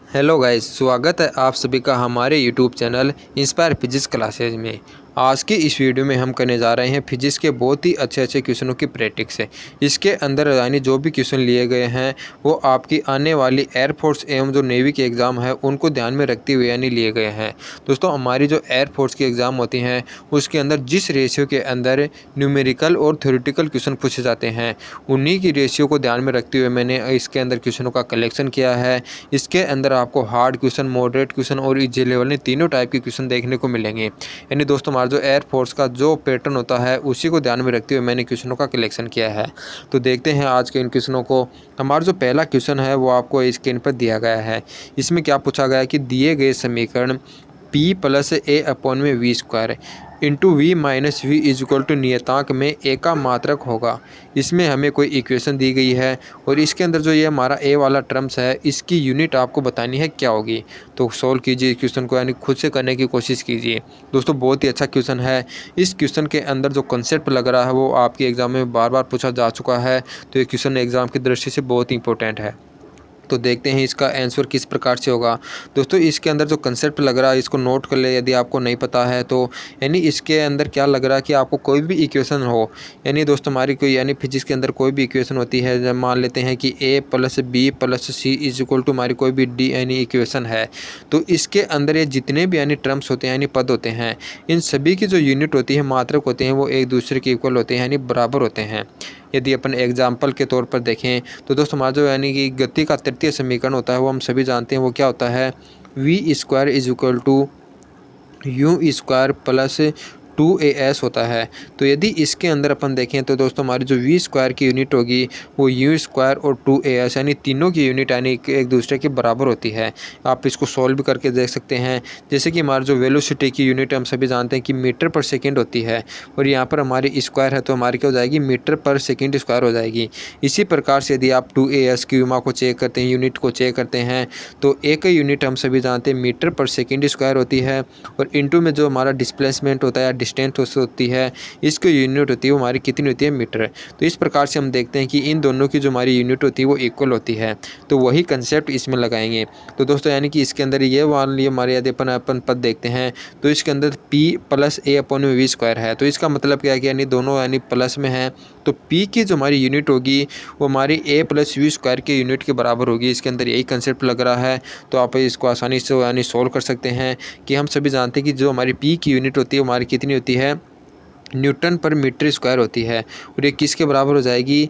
Hello guys, स्वागत है आप सभी का हमारे YouTube channel inspire physics classes में। आज की इस वीडियो में हम करने जा रहे हैं फिजिक्स के बहुत ही अच्छे क्वेश्चनों की प्रैक्टिस है। इसके अंदर यानी जो भी क्वेश्चन लिए गए हैं वो आपकी आने वाली एयरफोर्स एवं जो नेवी के एग्ज़ाम है उनको ध्यान में रखते हुए यानी लिए गए हैं। दोस्तों, हमारी जो एयरफोर्स की एग्ज़ाम होती हैं उसके अंदर जिस रेशियो के अंदर न्यूमेरिकल और थ्योरेटिकल क्वेश्चन पूछे जाते हैं उन्हीं की रेशियो को ध्यान में रखते हुए मैंने इसके अंदर क्वेश्चनों का कलेक्शन किया है। इसके अंदर आपको हार्ड क्वेश्चन, मॉडरेट क्वेश्चन और इजी लेवल ने तीनों टाइप के क्वेश्चन देखने को मिलेंगे। यानी दोस्तों, हमारा जो एयरफोर्स का जो पैटर्न होता है उसी को ध्यान में रखते हुए मैंने क्वेश्चनों का कलेक्शन किया है। तो देखते हैं आज के इन क्वेश्चनों को। हमारा जो पहला क्वेश्चन है वो आपको स्क्रीन पर दिया गया है। इसमें क्या पूछा गया है कि दिए गए समीकरण P प्लस ए अपॉन में v square into v minus v is equal to नियतांक में ए का मात्रक होगा। इसमें हमें कोई इक्वेशन दी गई है और इसके अंदर जो ये हमारा ए वाला टर्म्स है इसकी यूनिट आपको बतानी है क्या होगी। तो सॉल्व कीजिए इस क्वेश्चन को, यानी खुद से करने की कोशिश कीजिए। दोस्तों, बहुत ही अच्छा क्वेश्चन है। इस क्वेश्चन के अंदर जो कंसेप्ट लग रहा है वो आपके एग्जाम में बार बार पूछा जा चुका है, तो ये क्वेश्चन एग्जाम की दृष्टि से बहुत ही इंपॉर्टेंट है। तो देखते हैं इसका आंसर किस प्रकार से होगा। दोस्तों, इसके अंदर जो कंसेप्ट लग रहा है इसको नोट कर ले यदि आपको नहीं पता है तो। यानी इसके अंदर क्या लग रहा है कि आपको कोई भी इक्वेशन हो, यानी दोस्तों हमारी कोई यानी फिजिक्स के अंदर कोई भी इक्वेशन होती है, जब मान लेते हैं कि a plus b plus c is equal to हमारी कोई भी डी यानी इक्वेशन है, तो इसके अंदर ये जितने भी यानी टर्म्स होते हैं यानी पद होते हैं, इन सभी की जो यूनिट होती है, मात्रक होते हैं, वो एक दूसरे के इक्वल होते हैं यानी बराबर होते हैं। यदि अपन एग्जाम्पल के तौर पर देखें तो दोस्तों, हमारा जो यानी कि गति का तृतीय समीकरण होता है वो हम सभी जानते हैं, वो क्या होता है, v square is equal to u square plus 2as होता है। तो यदि इसके अंदर अपन देखें तो दोस्तों, हमारी जो वी स्क्वायर की यूनिट होगी वो यू स्क्वायर और 2as यानी तीनों की यूनिट यानी एक दूसरे के बराबर होती है। आप इसको सॉल्व भी करके देख सकते हैं। जैसे कि हमारी जो वेलोसिटी की यूनिट हम सभी जानते हैं कि मीटर पर सेकेंड होती है, और यहाँ पर हमारी स्क्वायर है तो हमारी क्या हो जाएगी, मीटर पर सेकेंड स्क्वायर हो जाएगी। इसी प्रकार से यदि आप 2as की यूमा को चेक करते हैं, यूनिट को चेक करते हैं, तो एक यूनिट हम सभी जानते हैं मीटर पर सेकेंड स्क्वायर होती है, और इंटू में जो हमारा डिस्प्लेसमेंट होता है, डिस्टेंस होती है, इसकी यूनिट होती है वो हमारी कितनी होती है, मीटर। तो इस प्रकार से हम देखते हैं कि इन दोनों की जो हमारी यूनिट होती है वो इक्वल होती है, तो वही कंसेप्ट इसमें लगाएंगे। तो दोस्तों, यानी कि इसके अंदर ये वाली हमारे यदि अपन पद देखते हैं तो इसके अंदर P plus a upon v square है, तो इसका मतलब क्या है कि यानी दोनों यानी प्लस में है, तो P की जो हमारी यूनिट होगी वो हमारी ए प्लस वी स्क्वायर की यूनिट के बराबर होगी। इसके अंदर यही कंसेप्ट लग रहा है, तो आप इसको आसानी से यानी सोल्व कर सकते हैं कि हम सभी जानते हैं कि जो हमारी P की यूनिट होती है वो हमारी कितनी होती है, न्यूटन पर मीटर स्क्वायर होती है, और ये किसके बराबर हो जाएगी,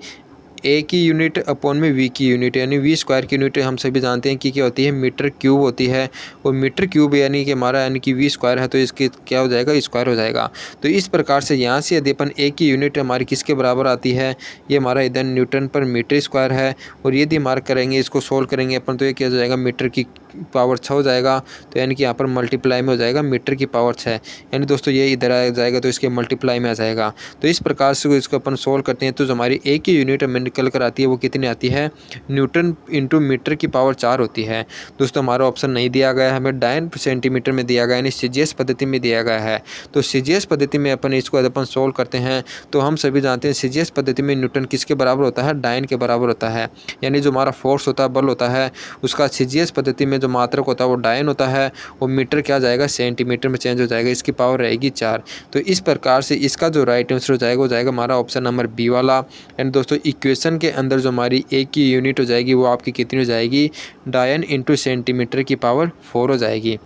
ए की यूनिट अपॉन में वी की यूनिट, यानी वी स्क्वायर की यूनिट हम सभी जानते हैं कि क्या होती है, मीटर क्यूब होती है, और मीटर क्यूब यानी कि हमारा यानी कि वी स्क्वायर है तो इसके क्या हो जाएगा, स्क्वायर हो जाएगा। तो इस प्रकार से यहाँ से यदि अपन ए की यूनिट हमारी किसके बराबर आती है, ये हमारा इधर न्यूटन पर मीटर स्क्वायर है, और यदि मार्क करेंगे इसको सोल्व करेंगे अपन तो ये क्या हो जाएगा, मीटर की पावर 6 हो जाएगा, तो यानी कि यहाँ पर मल्टीप्लाई में हो जाएगा मीटर की पावर 6, यानी दोस्तों ये इधर आ जाएगा तो इसके मल्टीप्लाई में आ जाएगा। तो इस प्रकार से इसको अपन सोल्व करते हैं तो जो हमारी ए की यूनिट में निकल कर आती है वो कितनी आती है, न्यूटन इंटू मीटर की पावर 4 होती है। दोस्तों, हमारा ऑप्शन नहीं दिया गया है, हमें डायन सेंटीमीटर में दिया गया है, यानी सीजीएस पद्धति में दिया गया है। तो सीजीएस पद्धति में अपन इसको अपन सोल्व करते हैं तो हम सभी जानते हैं सीजीएस पद्धति में न्यूटन किसके बराबर होता है, डायन के बराबर होता है। यानी जो हमारा फोर्स होता है, बल होता है, उसका सीजीएस पद्धति में जो मात्रक होता है वो डायन होता है, और मीटर क्या जाएगा, सेंटीमीटर में चेंज हो जाएगा, इसकी पावर रहेगी 4। तो इस प्रकार से इसका जो राइट आंसर हो जाएगा वो जाएगा हमारा ऑप्शन नंबर बी वाला। एंड दोस्तों, इक्वेशन के अंदर जो हमारी ए की यूनिट हो जाएगी वो आपकी कितनी हो जाएगी, डायन इंटू सेंटीमीटर की पावर 4 हो जाएगी।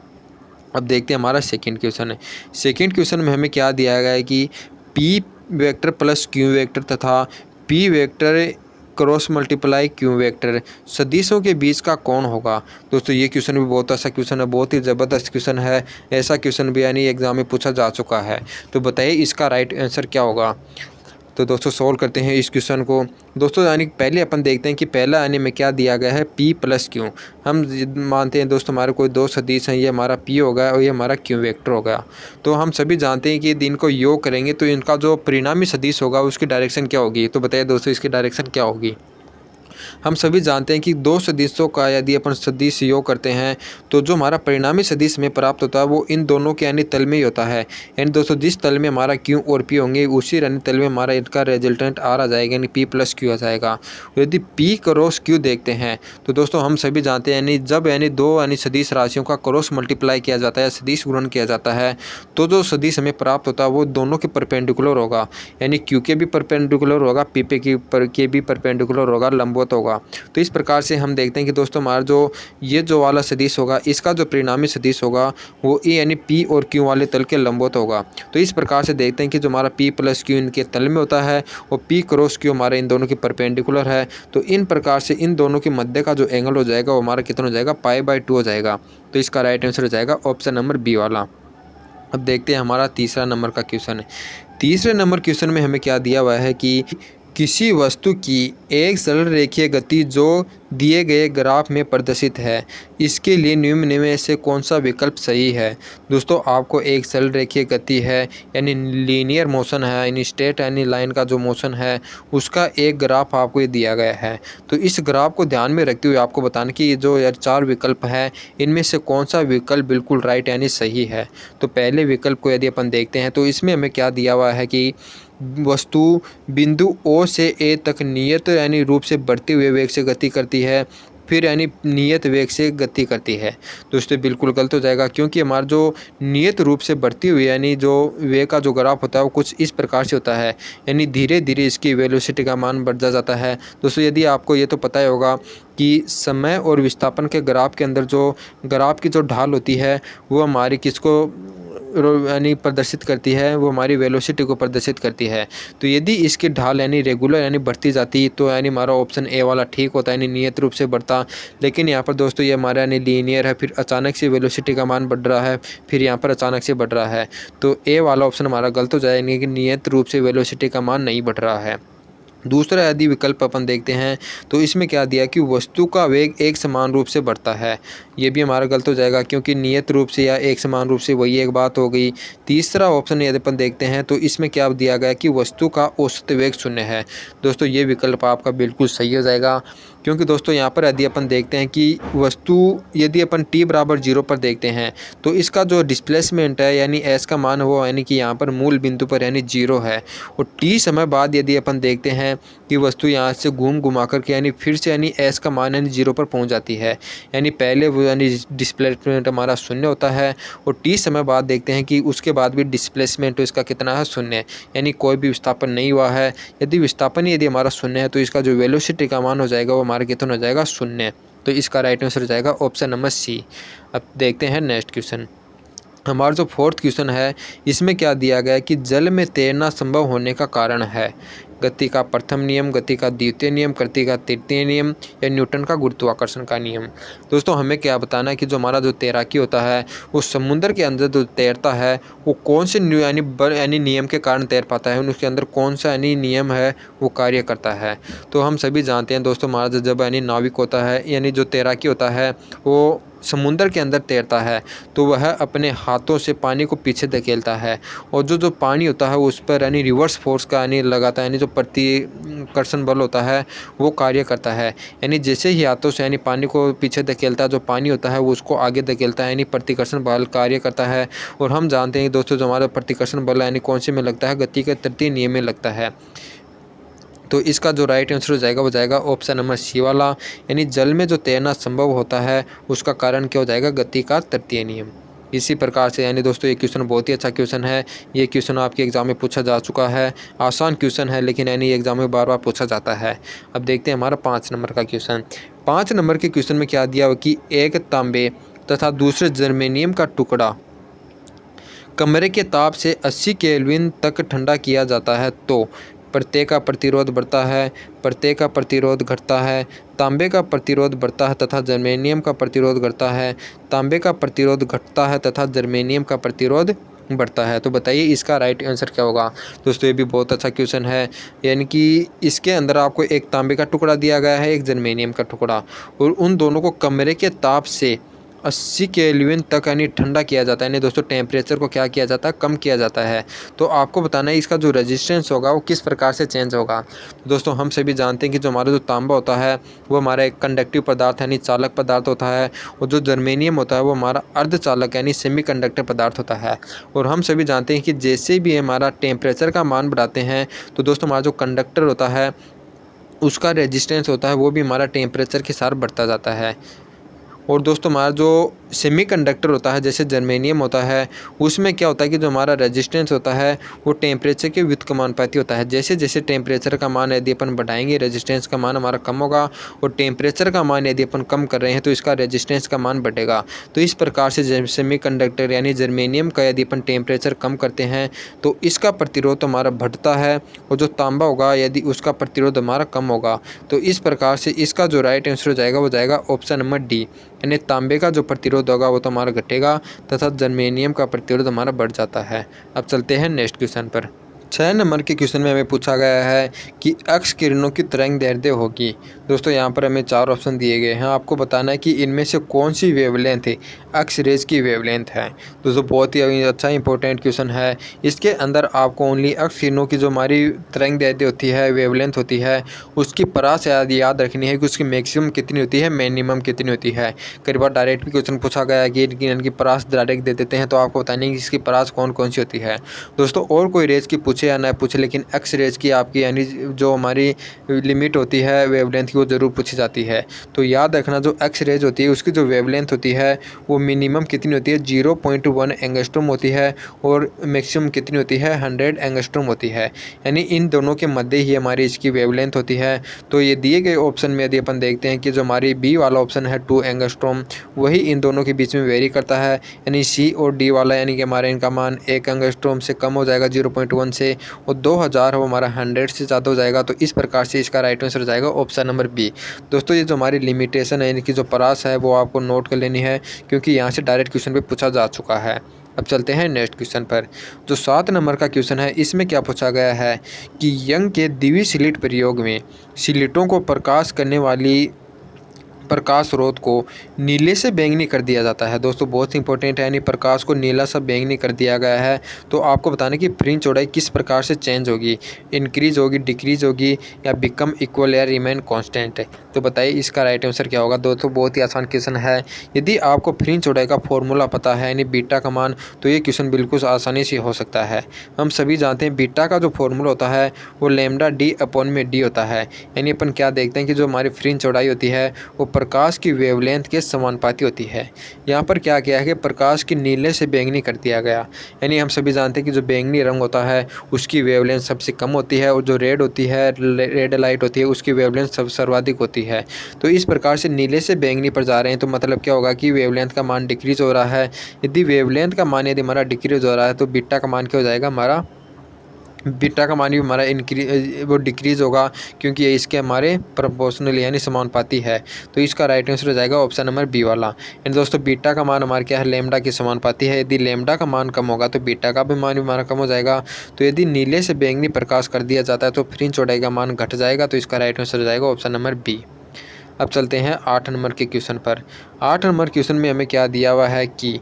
अब देखते हैं हमारा सेकेंड क्वेश्चन है। सेकेंड क्वेश्चन में हमें क्या दिया गया है कि P vector plus Q vector तथा P vector cross multiply Q vector सदिशों के बीच का कौन होगा। दोस्तों, ये क्वेश्चन भी बहुत अच्छा क्वेश्चन है, बहुत ही ज़बरदस्त क्वेश्चन है। ऐसा क्वेश्चन भी यानी एग्जाम में पूछा जा चुका है। तो बताइए इसका राइट आंसर क्या होगा। तो दोस्तों, सोल्व करते हैं इस क्वेश्चन को। दोस्तों, यानी पहले अपन देखते हैं कि पहला यानी में क्या दिया गया है, P प्लस क्यू। हम मानते हैं दोस्तों हमारे कोई दो सदिश हैं, ये हमारा P होगा और ये हमारा क्यू वेक्टर होगा। तो हम सभी जानते हैं कि इनको योग करेंगे तो इनका जो परिणामी सदिश होगा उसकी डायरेक्शन क्या होगी। तो बताइए दोस्तों इसकी डायरेक्शन क्या होगी। हम सभी जानते हैं कि दो सदिशों का यदि अपन सदिश योग करते हैं तो जो हमारा परिणामी सदिश में प्राप्त होता है वो इन दोनों के यानी तल में ही होता है। यानी दोस्तों जिस तल में हमारा क्यू और पी होंगे उसी यानी तल में हमारा इनका रिजल्टेंट आर आ जाएगा, यानी पी प्लस क्यू आ जाएगा। यदि पी क्रॉस क्यू देखते हैं तो दोस्तों हम सभी जानते हैं यानी जब यानी दो यानी सदिश राशियों का क्रॉस मल्टीप्लाई किया जाता है, सदिश गुणन किया जाता है, तो जो सदिश हमें प्राप्त होता है वो दोनों के परपेंडिकुलर होगा। यानी क्यू के भी परपेंडिकुलर होगा, पी पे के भी परपेंडिकुलर होगा, लंबवत होगा। तो इस प्रकार से हम देखते हैं कि दोस्तों हमारा जो ये जो वाला सदिश होगा इसका जो परिणामी सदिश होगा वो ए यानी पी और क्यू वाले तल के लंबवत होगा। तो इस प्रकार से देखते हैं कि जो हमारा पी प्लस क्यू इनके तल में होता है और पी क्रॉस क्यू हमारे इन दोनों के परपेंडिकुलर है। तो इन प्रकार से इन दोनों के मध्य का जो एंगल हो जाएगा वो हमारा कितना हो जाएगा, पाई/2 हो जाएगा। तो इसका राइट आंसर हो जाएगा ऑप्शन नंबर बी वाला। अब देखते हैं हमारा तीसरा नंबर का क्वेश्चन है। तीसरे नंबर क्वेश्चन में हमें क्या दिया हुआ है कि किसी वस्तु की एक सरल रेखीय गति जो दिए गए ग्राफ में प्रदर्शित है, इसके लिए निम्न में से कौन सा विकल्प सही है। दोस्तों आपको एक सरल रेखीय गति है यानी लीनियर मोशन है, यानी स्ट्रेट यानी लाइन का जो मोशन है उसका एक ग्राफ आपको ये दिया गया है। तो इस ग्राफ को ध्यान में रखते हुए आपको बताना कि ये जो यार 4 विकल्प हैं इनमें से कौन सा विकल्प बिल्कुल राइट यानी सही है। तो पहले विकल्प को यदि अपन देखते हैं तो इसमें हमें क्या दिया हुआ है कि वस्तु बिंदु ओ से ए तक नियत यानी रूप से बढ़ते हुए वेग से गति करती है, फिर यानी नियत वेग से गति करती है। दोस्तों बिल्कुल गलत हो जाएगा, क्योंकि हमारा जो नियत रूप से बढ़ती हुई यानी जो वेग का जो ग्राफ होता है वो कुछ इस प्रकार से होता है, यानी धीरे धीरे इसकी वेलोसिटी का मान बढ़ता जाता है। दोस्तों यदि आपको ये तो पता ही होगा कि समय और विस्थापन के ग्राफ के अंदर जो ग्राफ की जो ढाल होती है वो हमारी किसको यानी प्रदर्शित करती है, वो हमारी वेलोसिटी को प्रदर्शित करती है। तो यदि इसकी ढाल यानी रेगुलर यानी बढ़ती जाती तो यानी हमारा ऑप्शन ए वाला ठीक होता है, यानी नियत रूप से बढ़ता। लेकिन यहाँ पर दोस्तों ये हमारा यानी लीनियर है, फिर अचानक से वेलोसिटी का मान बढ़ रहा है, फिर यहाँ पर अचानक से बढ़ रहा है। तो ए वाला ऑप्शन हमारा गलत हो जाएगा, यानी कि नियत रूप से वेलोसिटी का मान नहीं बढ़ रहा है। दूसरा यदि विकल्प अपन देखते हैं तो इसमें क्या दिया कि वस्तु का वेग एक समान रूप से बढ़ता है। ये भी हमारा गलत हो जाएगा, क्योंकि नियत रूप से या एक समान रूप से वही एक बात हो गई। तीसरा ऑप्शन यदि अपन देखते हैं तो इसमें क्या दिया गया कि वस्तु का औसत वेग 0 है। दोस्तों ये विकल्प आपका बिल्कुल सही हो जाएगा, क्योंकि दोस्तों यहाँ पर यदि अपन देखते हैं कि वस्तु यदि अपन t बराबर 0 पर देखते हैं तो इसका जो डिस्प्लेसमेंट है यानी s का मान वो यानी कि यहाँ पर मूल बिंदु पर यानी 0 है। और t समय बाद यदि अपन देखते हैं कि वस्तु यहाँ से घुमा करके यानी फिर से यानी s का मान यानी 0 पर पहुँच जाती है। यानी पहले वो यानी डिस्प्लेसमेंट हमारा 0 होता है और t समय बाद देखते हैं कि उसके बाद भी डिस्प्लेसमेंट इसका कितना है, 0, यानी कोई भी विस्थापन नहीं हुआ है। यदि विस्थापन यदि हमारा 0 है तो इसका जो वेलोसिटी का मान हो जाएगा वो हमारा कितना हो जाएगा, 0। तो इसका राइट आंसर हो जाएगा ऑप्शन नंबर सी। अब देखते हैं नेक्स्ट क्वेश्चन। हमारा जो फोर्थ क्वेश्चन है इसमें क्या दिया गया है कि जल में तैरना संभव होने का कारण है। गति का प्रथम नियम, गति का द्वितीय नियम, गति का तृतीय नियम या न्यूटन का गुरुत्वाकर्षण का नियम। दोस्तों हमें क्या बताना है कि जो हमारा जो तैराकी होता है वो समुद्र के अंदर जो तैरता है वो कौन से यानी नियम के कारण तैर पाता है, उसके अंदर कौन सा यानी नियम है वो कार्य करता है। तो हम सभी जानते हैं दोस्तों हमारा जब यानी नाविक होता है यानी जो तैराकी होता है वो समुद्र के अंदर तैरता है तो वह अपने हाथों से पानी को पीछे धकेलता है, और जो पानी होता है उस पर यानी रिवर्स फोर्स का यानी लगाता है, यानी जो प्रतिकर्षण बल होता है वो कार्य करता है। यानी जैसे ही हाथों से यानी पानी को पीछे धकेलता है, जो पानी होता है वो उसको आगे धकेलता है, यानी प्रतिकर्षण बल कार्य करता है। और हम जानते हैं दोस्तों जो हमारा प्रतिकर्षण बल यानी कौन से में लगता है, गति के तृतीय नियम में लगता है। तो इसका जो राइट आंसर हो जाएगा वो जाएगा ऑप्शन नंबर सी वाला, यानी जल में जो तैरना संभव होता है उसका कारण क्या हो जाएगा, गति का तृतीय नियम। इसी प्रकार से यानी दोस्तों ये क्वेश्चन बहुत ही अच्छा क्वेश्चन है। ये क्वेश्चन आपके एग्जाम में पूछा जा चुका है, आसान क्वेश्चन है लेकिन यानी एग्जाम में बार बार पूछा जाता है। अब देखते हैं हमारा 5 नंबर का क्वेश्चन। 5 नंबर के क्वेश्चन में क्या दिया हुआ कि एक तांबे तथा दूसरे जर्मेनियम का टुकड़ा कमरे के ताप से 80 केल्विन तक ठंडा किया जाता है तो प्रत्येक का प्रतिरोध बढ़ता है, प्रत्येक का प्रतिरोध घटता है, तांबे का प्रतिरोध बढ़ता है तथा जर्मेनियम का प्रतिरोध घटता है, तांबे का प्रतिरोध घटता है तथा जर्मेनियम का प्रतिरोध बढ़ता है। तो बताइए इसका राइट आंसर क्या होगा। दोस्तों ये भी बहुत अच्छा क्वेश्चन है, यानी कि इसके अंदर आपको एक तांबे का टुकड़ा दिया गया है, एक जर्मेनियम का टुकड़ा, और उन दोनों को कमरे के ताप से 80 केल्विन तक यानी ठंडा किया जाता है, यानी दोस्तों टेम्परेचर को क्या किया जाता है, कम किया जाता है। तो आपको बताना है इसका जो रेजिस्टेंस होगा वो किस प्रकार से चेंज होगा। तो दोस्तों हम सभी जानते हैं कि जो हमारा जो तांबा होता है वो हमारा एक कंडक्टिव पदार्थ यानी चालक पदार्थ होता है, और जो जर्मेनियम होता है वो हमारा अर्धचालक यानी सेमीकंडक्टर पदार्थ होता है। और हम सभी जानते हैं कि जैसे भी हमारा टेम्परेचर का मान बढ़ाते हैं तो दोस्तों हमारा जो कंडक्टर होता है उसका रेजिस्टेंस होता है वो भी हमारा टेम्परेचर के साथ बढ़ता जाता है। और दोस्तों हमारा जो सेमीकंडक्टर होता है जैसे जर्मेनियम होता है, उसमें क्या होता है कि जो हमारा रेजिस्टेंस होता है वो टेम्परेचर के व्युत्क्रमानुपाती होता है। जैसे जैसे टेम्परेचर का मान यदि अपन बढ़ाएंगे रेजिस्टेंस का मान हमारा कम होगा, और टेम्परेचर का मान यदि अपन कम कर रहे हैं तो इसका रेजिस्टेंस का मान बढ़ेगा। तो इस प्रकार से सेमीकंडक्टर यानी जर्मेनियम का यदि अपन टेम्परेचर कम करते हैं तो इसका प्रतिरोध हमारा बढ़ता है, और जो तांबा होगा यदि उसका प्रतिरोध हमारा कम होगा। तो इस प्रकार से इसका जो राइट आंसर हो जाएगा वो जाएगा ऑप्शन नंबर डी, यानी तांबे का जो प्रतिरोध होगा वो तो हमारा घटेगा तथा जर्मेनियम का प्रतिरोध हमारा बढ़ जाता है। अब चलते हैं नेक्स्ट क्वेश्चन पर। 6 नंबर के क्वेश्चन में हमें पूछा गया है कि एक्स किरणों की तरंग दैर्ध्य होगी। दोस्तों यहाँ पर हमें 4 ऑप्शन दिए गए हैं, आपको बताना है कि इनमें से कौन सी वेवलेंथ है एक्स रेज की वेवलेंथ है। दोस्तों बहुत ही अच्छा इंपॉर्टेंट क्वेश्चन है। इसके अंदर आपको ओनली एक्स किरणों की जो हमारी तरंग दैर्ध्य होती है वेवलेंथ होती है उसकी परास याद रखनी है कि उसकी मैक्सिमम कितनी होती है, मिनिमम कितनी होती है। कई बार डायरेक्ट भी क्वेश्चन पूछा गया है कि इनकी परास डायरेक्ट दे देते हैं, तो आपको बतानी है कि इसकी परास कौन कौन सी होती है। दोस्तों और कोई रेज की पूछे या ना पूछे, लेकिन एक्स रेज की आपकी यानी जो हमारी लिमिट होती है वेवलेंथ की वो ज़रूर पूछी जाती है। तो याद रखना जो एक्स रेज होती है उसकी जो वेवलेंथ होती है वो मिनिमम कितनी होती है, 0.1 एंगस्ट्रॉम होती है, और मैक्सिमम कितनी होती है, 100 एंगस्ट्रॉम होती है। यानी इन दोनों के मध्य ही हमारी इसकी वेवलेंथ होती है। तो ये दिए गए ऑप्शन में यदि अपन देखते हैं कि जो हमारी बी वाला ऑप्शन है 2 एंगस्ट्रॉम, वही इन दोनों के बीच में वेरी करता है। यानी सी और डी वाला यानी कि हमारे इनका मान 1 एंगस्ट्रॉम से कम हो जाएगा 0.1 से, और 2000 वो हमारा 100 से ज़्यादा हो जाएगा। तो इस प्रकार से इसका राइट आंसर हो जाएगा ऑप्शन नंबर बी। दोस्तों ये जो हमारी लिमिटेशन है यानी कि जो परास है वो आपको नोट कर लेनी है, क्योंकि यहाँ से डायरेक्ट क्वेश्चन पे पूछा जा चुका है। अब चलते हैं नेक्स्ट क्वेश्चन पर। जो 7 नंबर का क्वेश्चन है इसमें क्या पूछा गया है कि यंग के द्विस्लिट प्रयोग में स्लिटों को प्रकाश करने वाली प्रकाश स्रोत को नीले से बैंगनी कर दिया जाता है। दोस्तों बहुत इंपॉर्टेंट है, यानी प्रकाश को नीला सा बैंगनी कर दिया गया है। तो आपको बताना कि फ्रिंज चौड़ाई किस प्रकार से चेंज होगी, इंक्रीज होगी, डिक्रीज होगी, या बिकम इक्वल या रिमेन कांस्टेंट है। तो बताइए इसका राइट आंसर क्या होगा। दोस्तों बहुत ही आसान क्वेश्चन है। यदि आपको फ्रिंज चौड़ाई का फॉर्मूला पता है यानी बीटा का मान, तो ये क्वेश्चन बिल्कुल आसानी से हो सकता है। हम सभी जानते हैं बीटा का जो फॉर्मूला होता है वो लैम्डा डी अपॉन में डी होता है। यानी अपन क्या देखते हैं कि जो हमारी फ्रिंज चौड़ाई होती है वो प्रकाश की वेवलेंथ के समानुपाती होती है। यहाँ पर क्या किया है कि प्रकाश की नीले से बैंगनी कर दिया गया। यानी हम सभी जानते हैं कि जो बैंगनी रंग होता है उसकी वेवलेंथ सबसे कम होती है, और जो रेड होती है, रेड लाइट होती है, उसकी वेवलेंथ सब सर्वाधिक होती है। तो इस प्रकार से नीले से बैंगनी पर जा रहे हैं, तो मतलब क्या होगा कि वेवलेंथ का मान डिक्रीज हो रहा है। यदि वेवलेंथ का मान यदि हमारा डिक्रीज हो रहा है तो बीटा का मान क्या हो जाएगा, हमारा बीटा का मान भी हमारा वो डिक्रीज होगा, क्योंकि ये इसके हमारे प्रोपोर्शनल यानी समानुपाती है। तो इसका राइट आंसर हो जाएगा ऑप्शन नंबर बी वाला। एंड दोस्तों बीटा का मान हमारा क्या है, लैम्डा के समानुपाती है। यदि लैम्डा का मान कम होगा तो बीटा का भी मान हमारा कम हो जाएगा। तो यदि नीले से बैंगनी प्रकाश कर दिया जाता है तो फ्रिंज चौड़ाई का मान घट जाएगा। तो इसका राइट आंसर हो जाएगा ऑप्शन नंबर बी। अब चलते हैं 8 नंबर के क्वेश्चन पर। 8 नंबर क्वेश्चन में हमें क्या दिया हुआ है कि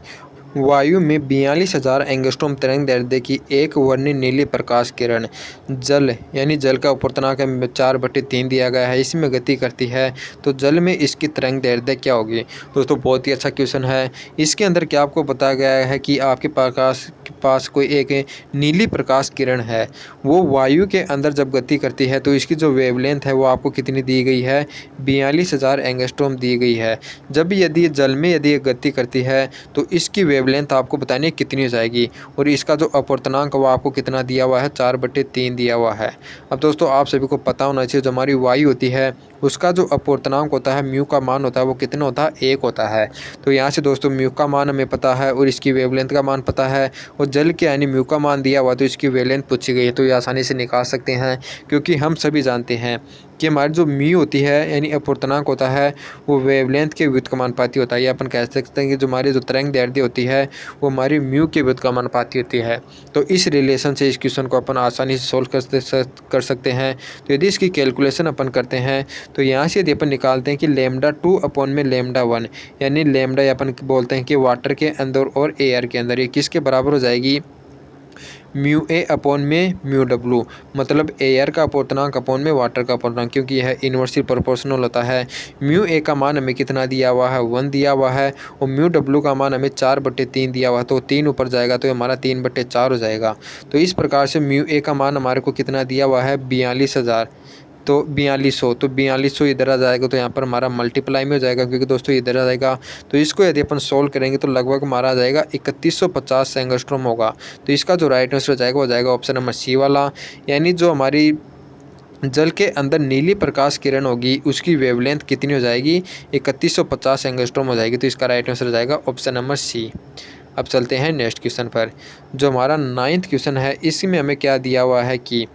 वायु में 42,000 एंगस्ट्रॉम तरंग दैर्ध्य की एक वर्णीय नीली प्रकाश किरण जल यानी जल का अपूर्णांक 4/3 दिया गया है, इसमें गति करती है, तो जल में इसकी तरंग दैर्ध्य क्या होगी। दोस्तों बहुत ही अच्छा क्वेश्चन है। इसके अंदर क्या आपको बताया गया है कि आपके पास कोई एक नीली प्रकाश किरण है, वो वायु के अंदर जब गति करती है तो इसकी जो वेवलेंथ है वो आपको कितनी दी गई है, 42,000 एंगस्ट्रॉम दी गई है। जब यदि जल में यदि गति करती है तो इसकी वेवलेंथ आपको बतानी है कितनी हो जाएगी, और इसका जो अपूर्णांक वो आपको कितना दिया हुआ है, 4/3 दिया हुआ है। अब दोस्तों आप सभी को पता होना चाहिए जो हमारी वायु होती है उसका जो अपूर्णांक होता है, म्यू का मान होता है, वो कितना होता है, 1 होता है। तो यहाँ से दोस्तों म्यू का मान हमें पता है और इसकी वेवलेंथ का मान पता है, और जल के यानी म्यू का मान दिया हुआ तो इसकी वेवलेंथ पूछी गई है, तो ये आसानी से निकाल सकते हैं, क्योंकि हम सभी जानते हैं कि हमारी जो म्यू होती है यानी अपूर्णांक होता है वो वेवलेंथ के व्युत्क्रमानुपाती होता है। या अपन कह सकते हैं कि जो हमारी जो तरंग दैर्ध्य होती है वो हमारी म्यू के व्युत्क्रमानुपाती होती है। तो इस रिलेशन से इस क्वेश्चन को अपन आसानी से सोल्व कर सकते हैं। तो यदि इसकी कैलकुलेशन अपन करते हैं तो यहाँ से यदि अपन निकालते हैं कि λ2 अपॉन में λ1 यानी लैम्डा अपन बोलते हैं कि वाटर के अंदर और एयर के अंदर, ये किसके बराबर हो जाएगी, म्यू ए अपॉन में म्यू डब्लू, मतलब एयर का अपूर्णांक अपॉन में वाटर का अपूर्णांक, क्योंकि यह इन्वर्सली प्रोपोर्शनल होता है। म्यू ए का मान हमें कितना दिया हुआ है, 1 दिया हुआ है, और म्यू डब्लू का मान हमें 4/3 दिया हुआ है। तो 3 ऊपर जाएगा तो हमारा 3/4 हो जाएगा। तो इस प्रकार से म्यू ए का मान हमारे को कितना दिया हुआ है, 42,000, तो 4200, तो 4200 इधर आ जाएगा तो यहाँ पर हमारा मल्टीप्लाई में हो जाएगा, क्योंकि दोस्तों इधर आ जाएगा। तो इसको यदि अपन सोल्व करेंगे तो लगभग हमारा आ जाएगा 3150 एंगस्ट्रॉम होगा। तो इसका जो राइट आंसर हो जाएगा वो जाएगा ऑप्शन नंबर सी वाला, यानी जो हमारी जल के अंदर नीली प्रकाश किरण होगी उसकी वेवलेंथ कितनी हो जाएगी, 3150 एंगस्ट्रॉम हो जाएगी। तो इसका राइट आंसर हो जाएगा ऑप्शन नंबर सी। अब चलते हैं नेक्स्ट क्वेश्चन पर। जो हमारा 9th क्वेश्चन है इसमें हमें क्या दिया हुआ है कि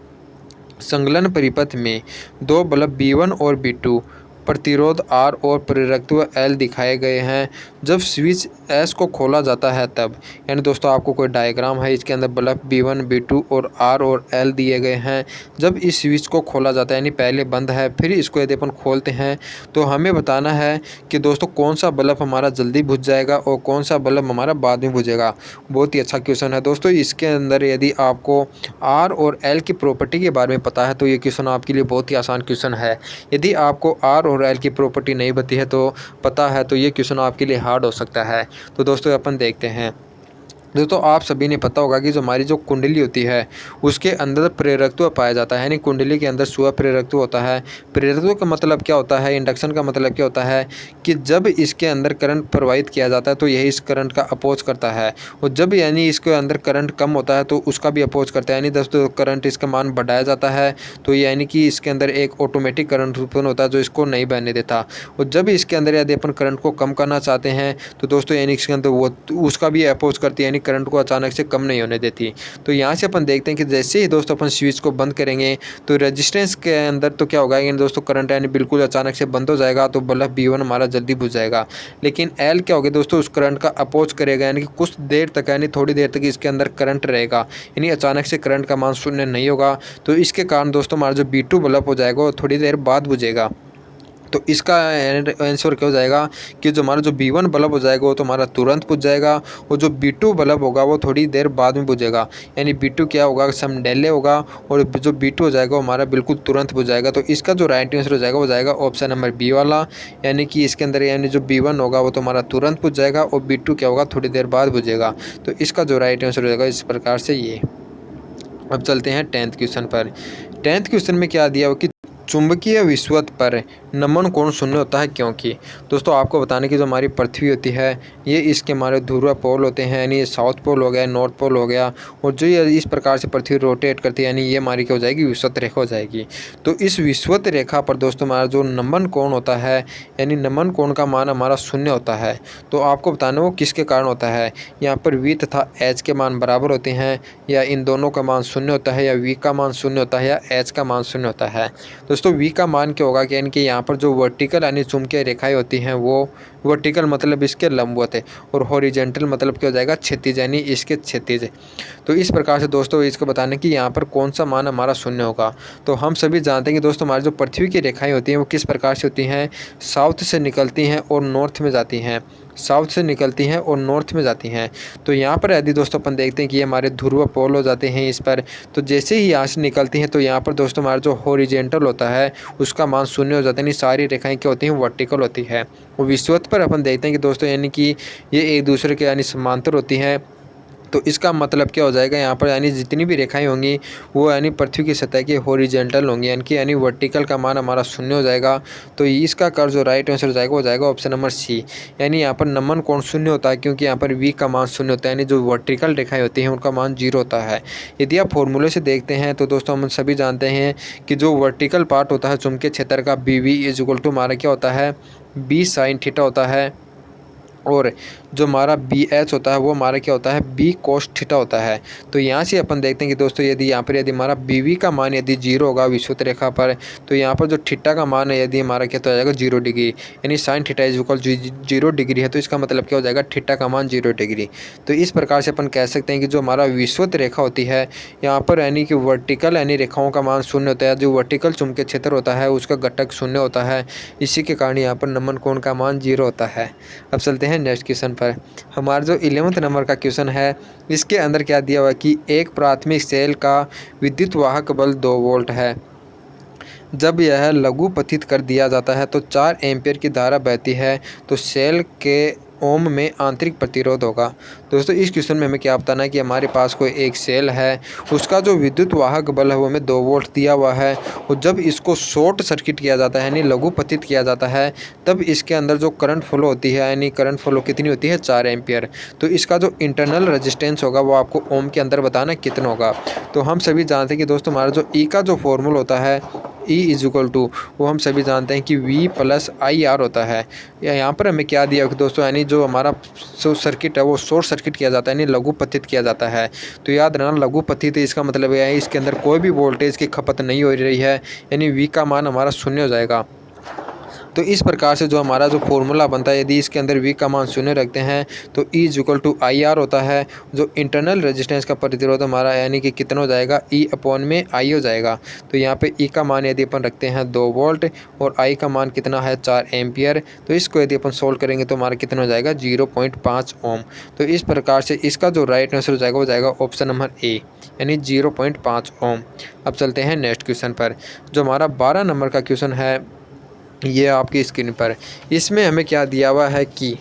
संलग्न परिपथ में 2 बल्ब B1 और B2 प्रतिरोध R और प्रेरकत्व L दिखाए गए हैं। जब स्विच S को खोला जाता है तब, यानी दोस्तों आपको कोई डायग्राम है, इसके अंदर बल्ब B1 B2 और R और L दिए गए हैं। जब इस स्विच को खोला जाता है यानी पहले बंद है, फिर इसको यदि अपन खोलते हैं तो हमें बताना है कि दोस्तों कौन सा बल्ब हमारा जल्दी बुझ जाएगा और कौन सा बल्ब हमारा बाद में बुझेगा। बहुत ही अच्छा क्वेश्चन है दोस्तों। इसके अंदर यदि आपको R और L की प्रॉपर्टी के बारे में पता है तो ये क्वेश्चन आपके लिए बहुत ही आसान क्वेश्चन है। यदि आपको R और L की प्रॉपर्टी नहीं पता है तो ये क्वेश्चन आपके लिए हार्ड हो सकता है। तो दोस्तों अपन देखते हैं। दोस्तों आप सभी ने पता होगा कि जो हमारी जो कुंडली होती है उसके अंदर प्रेरकत्व पाया जाता है, यानी कुंडली के अंदर स्व प्रेरकत्व होता है। प्रेरकत्व का मतलब क्या होता है, इंडक्शन का मतलब क्या होता है कि जब इसके अंदर करंट प्रवाहित किया जाता है तो यही इस करंट का अपोज करता है, और जब यानी इसके अंदर करंट कम होता है तो उसका भी अपोज करता है। यानी दोस्तों करंट इसका मान बढ़ाया जाता है तो यानी कि इसके अंदर एक ऑटोमेटिक करंट उत्पन्न होता है जो इसको नहीं बहने देता, और जब इसके अंदर यदि अपन करंट को कम करना चाहते हैं तो दोस्तों यानी इसके अंदर वो उसका भी अपोज करती है, यानी करंट को अचानक से कम नहीं होने देती। तो यहाँ से अपन देखते हैं कि जैसे ही दोस्तों अपन स्विच को बंद करेंगे तो रेजिस्टेंस के अंदर तो क्या होगा, यानी दोस्तों करंट यानी बिल्कुल अचानक से बंद हो जाएगा तो बल्ब B1 हमारा जल्दी बुझ जाएगा। लेकिन L क्या होगा दोस्तों, उस करंट का अपोज करेगा, यानी कि कुछ देर तक यानी थोड़ी देर तक इसके अंदर करंट रहेगा, यानी अचानक से करंट का मान शून्य नहीं होगा। तो इसके कारण दोस्तों हमारा जो B2 बल्ब हो जाएगा वो थोड़ी देर बाद बुझेगा। तो इसका आंसर क्या हो जाएगा कि जो हमारा जो B1 बल्ब हो जाएगा वो तो हमारा तुरंत बुझ जाएगा, और जो B2 बल्ब होगा वो थोड़ी देर बाद में बुझेगा। यानी B2 क्या होगा, सम डिले होगा, और जो B2 हो जाएगा वो हमारा बिल्कुल तुरंत बुझ जाएगा। तो इसका जो राइट आंसर हो जाएगा वो जाएगा ऑप्शन नंबर बी वाला, यानी कि इसके अंदर यानी जो B1 होगा वो तो हमारा तुरंत बुझ जाएगा और B2 क्या होगा, थोड़ी देर बाद बुझेगा। तो इसका जो राइट आंसर हो जाएगा इस प्रकार से ये। अब चलते हैं 10th क्वेश्चन पर। 10th क्वेश्चन में क्या दिया हुआ कि चुंबकीय विषुवत पर नमन कोण शून्य होता है क्योंकि। दोस्तों आपको बताने की जो हमारी पृथ्वी होती है ये इसके हमारे ध्रुव पोल होते हैं, यानी ये साउथ पोल हो गया, नॉर्थ पोल हो गया, और जो ये इस प्रकार से पृथ्वी रोटेट करती है यानी ये हमारी क्या हो जाएगी, विषुवत रेखा हो जाएगी। तो इस विषुवत रेखा पर दोस्तों हमारा जो नमन कोण होता है यानी नमन कोण का मान हमारा शून्य होता है। तो आपको बताना वो किसके कारण होता है, यहाँ पर V तथा H के मान बराबर होते हैं, या इन दोनों का मान शून्य होता है, या V का मान शून्य होता है, या H का मान शून्य होता है। दोस्तों V का मान क्या होगा कि यानी कि यहाँ पर जो वर्टिकल यानी चुंबकीय रेखाएं होती हैं वो वर्टिकल मतलब इसके लंबवत है, और हॉरिजॉन्टल मतलब क्या हो जाएगा, क्षैतिज यानी इसके क्षैतिज। तो इस प्रकार से दोस्तों इसको बताने कि यहाँ पर कौन सा मान हमारा शून्य होगा। तो हम सभी जानते हैं कि दोस्तों हमारी जो पृथ्वी की रेखाएं होती हैं वो किस प्रकार से होती हैं, साउथ से निकलती हैं और नॉर्थ में जाती हैं, साउथ से निकलती हैं और नॉर्थ में जाती हैं। तो यहाँ पर यदि दोस्तों अपन देखते हैं कि ये हमारे ध्रुव पोल हो जाते हैं इस पर, तो जैसे ही यहाँ से निकलती हैं तो यहाँ पर दोस्तों हमारा जो हॉरिजॉन्टल होता है उसका मान शून्य हो जाता है, यानी सारी रेखाएं क्या होती हैं, वर्टिकल होती है। और विषुवत पर अपन देखते हैं कि दोस्तों यानी कि ये एक दूसरे के यानी समांतर होती हैं। तो इसका मतलब क्या हो जाएगा, यहाँ पर यानी जितनी भी रेखाएं होंगी वो यानी पृथ्वी की सतह की हॉरिजॉन्टल होंगी, यानी वर्टिकल का मान हमारा शून्य हो जाएगा। तो इसका कर जो राइट आंसर हो जाएगा वो जाएगा ऑप्शन नंबर सी, यानी यहाँ पर नमन कोण शून्य होता है क्योंकि यहाँ पर V का मान शून्य होता है, यानी जो वर्टिकल रेखाएं होती हैं उनका मान 0 होता है। यदि आप फॉर्मूले से देखते हैं तो दोस्तों हम सभी जानते हैं कि जो वर्टिकल पार्ट होता है चुंबकीय क्षेत्र का BV = हमारा क्या होता है, B sin थीटा होता है, और जो हमारा बी एच होता है वो हमारा क्या होता है बी कोस थीटा होता है। तो यहाँ से अपन देखते हैं कि दोस्तों यदि यहाँ पर यदि हमारा बी वी का मान यदि 0 होगा विषुवत रेखा पर, तो यहाँ पर जो थीटा का मान है यदि हमारा क्या तो आ जाएगा 0 डिग्री, यानी sine theta is equal 0 degree है, तो इसका मतलब क्या हो जाएगा थीटा का मान 0 डिग्री। तो इस प्रकार से अपन कह सकते हैं कि जो हमारा विषुवत रेखा होती है यहाँ पर यानी कि वर्टिकल यानी रेखाओं का मान 0 होता है, जो वर्टिकल चुंबकीय क्षेत्र होता है उसका घटक 0 होता है, इसी के कारण यहाँ पर नमन कोण का मान 0 होता है। अब चलते हैं नेक्स्ट क्वेश्चन पर। हमारा जो 11वें नंबर का क्वेश्चन है इसके अंदर क्या दिया हुआ है कि एक प्राथमिक सेल का विद्युत वाहक बल 2 वोल्ट है। जब यह लघु पतित कर दिया जाता है तो 4 एम्पीयर की धारा बहती है, तो सेल के ओम में आंतरिक प्रतिरोध होगा। दोस्तों इस क्वेश्चन में हमें क्या बताना है कि हमारे पास कोई एक सेल है, उसका जो विद्युत वाहक बल है वो हमें 2 वोल्ट दिया हुआ है, और जब इसको शॉर्ट सर्किट किया जाता है यानी लघु पतित किया जाता है, तब इसके अंदर जो करंट फ्लो होती है यानी करंट फ्लो कितनी होती है 4 एम्पियर। तो इसका जो इंटरनल रेजिस्टेंस होगा वो आपको ओम के अंदर बताना कितना होगा। तो हम सभी जानते हैं कि दोस्तों हमारा जो ई का जो फॉर्मूला होता है E इज इक्वल टू, वो हम सभी जानते हैं कि V प्लस आई आर होता है। यहाँ पर हमें क्या दिया दोस्तों, यानी जो हमारा सर्किट है वो शॉर्ट सर्किट किया जाता है यानी लघु पतित किया जाता है। तो याद रखना लघु पतित इसका मतलब है इसके अंदर कोई भी वोल्टेज की खपत नहीं हो रही है, यानी V का मान हमारा 0 हो जाएगा। तो इस प्रकार से जो हमारा जो फॉर्मूला बनता है यदि इसके अंदर V का मान 0 रखते हैं तो E is equal to I R होता है। जो इंटरनल रेजिस्टेंस का प्रतिरोध हमारा यानी कि कितना हो जाएगा E अपॉन में I हो जाएगा। तो यहाँ पे E का मान यदि अपन रखते हैं 2 वोल्ट और I का मान कितना है 4 एम्पियर, तो इसको यदि अपन सोल्व करेंगे तो हमारा कितना हो जाएगा 0.5 ओम। तो इस प्रकार से इसका जो राइट आंसर हो जाएगा वो जाएगा ऑप्शन नंबर ए यानी 0.5 ओम। अब चलते हैं नेक्स्ट क्वेश्चन पर। जो हमारा 12 नंबर का क्वेश्चन है ये आपकी स्क्रीन पर, इसमें हमें क्या दिया हुआ है कि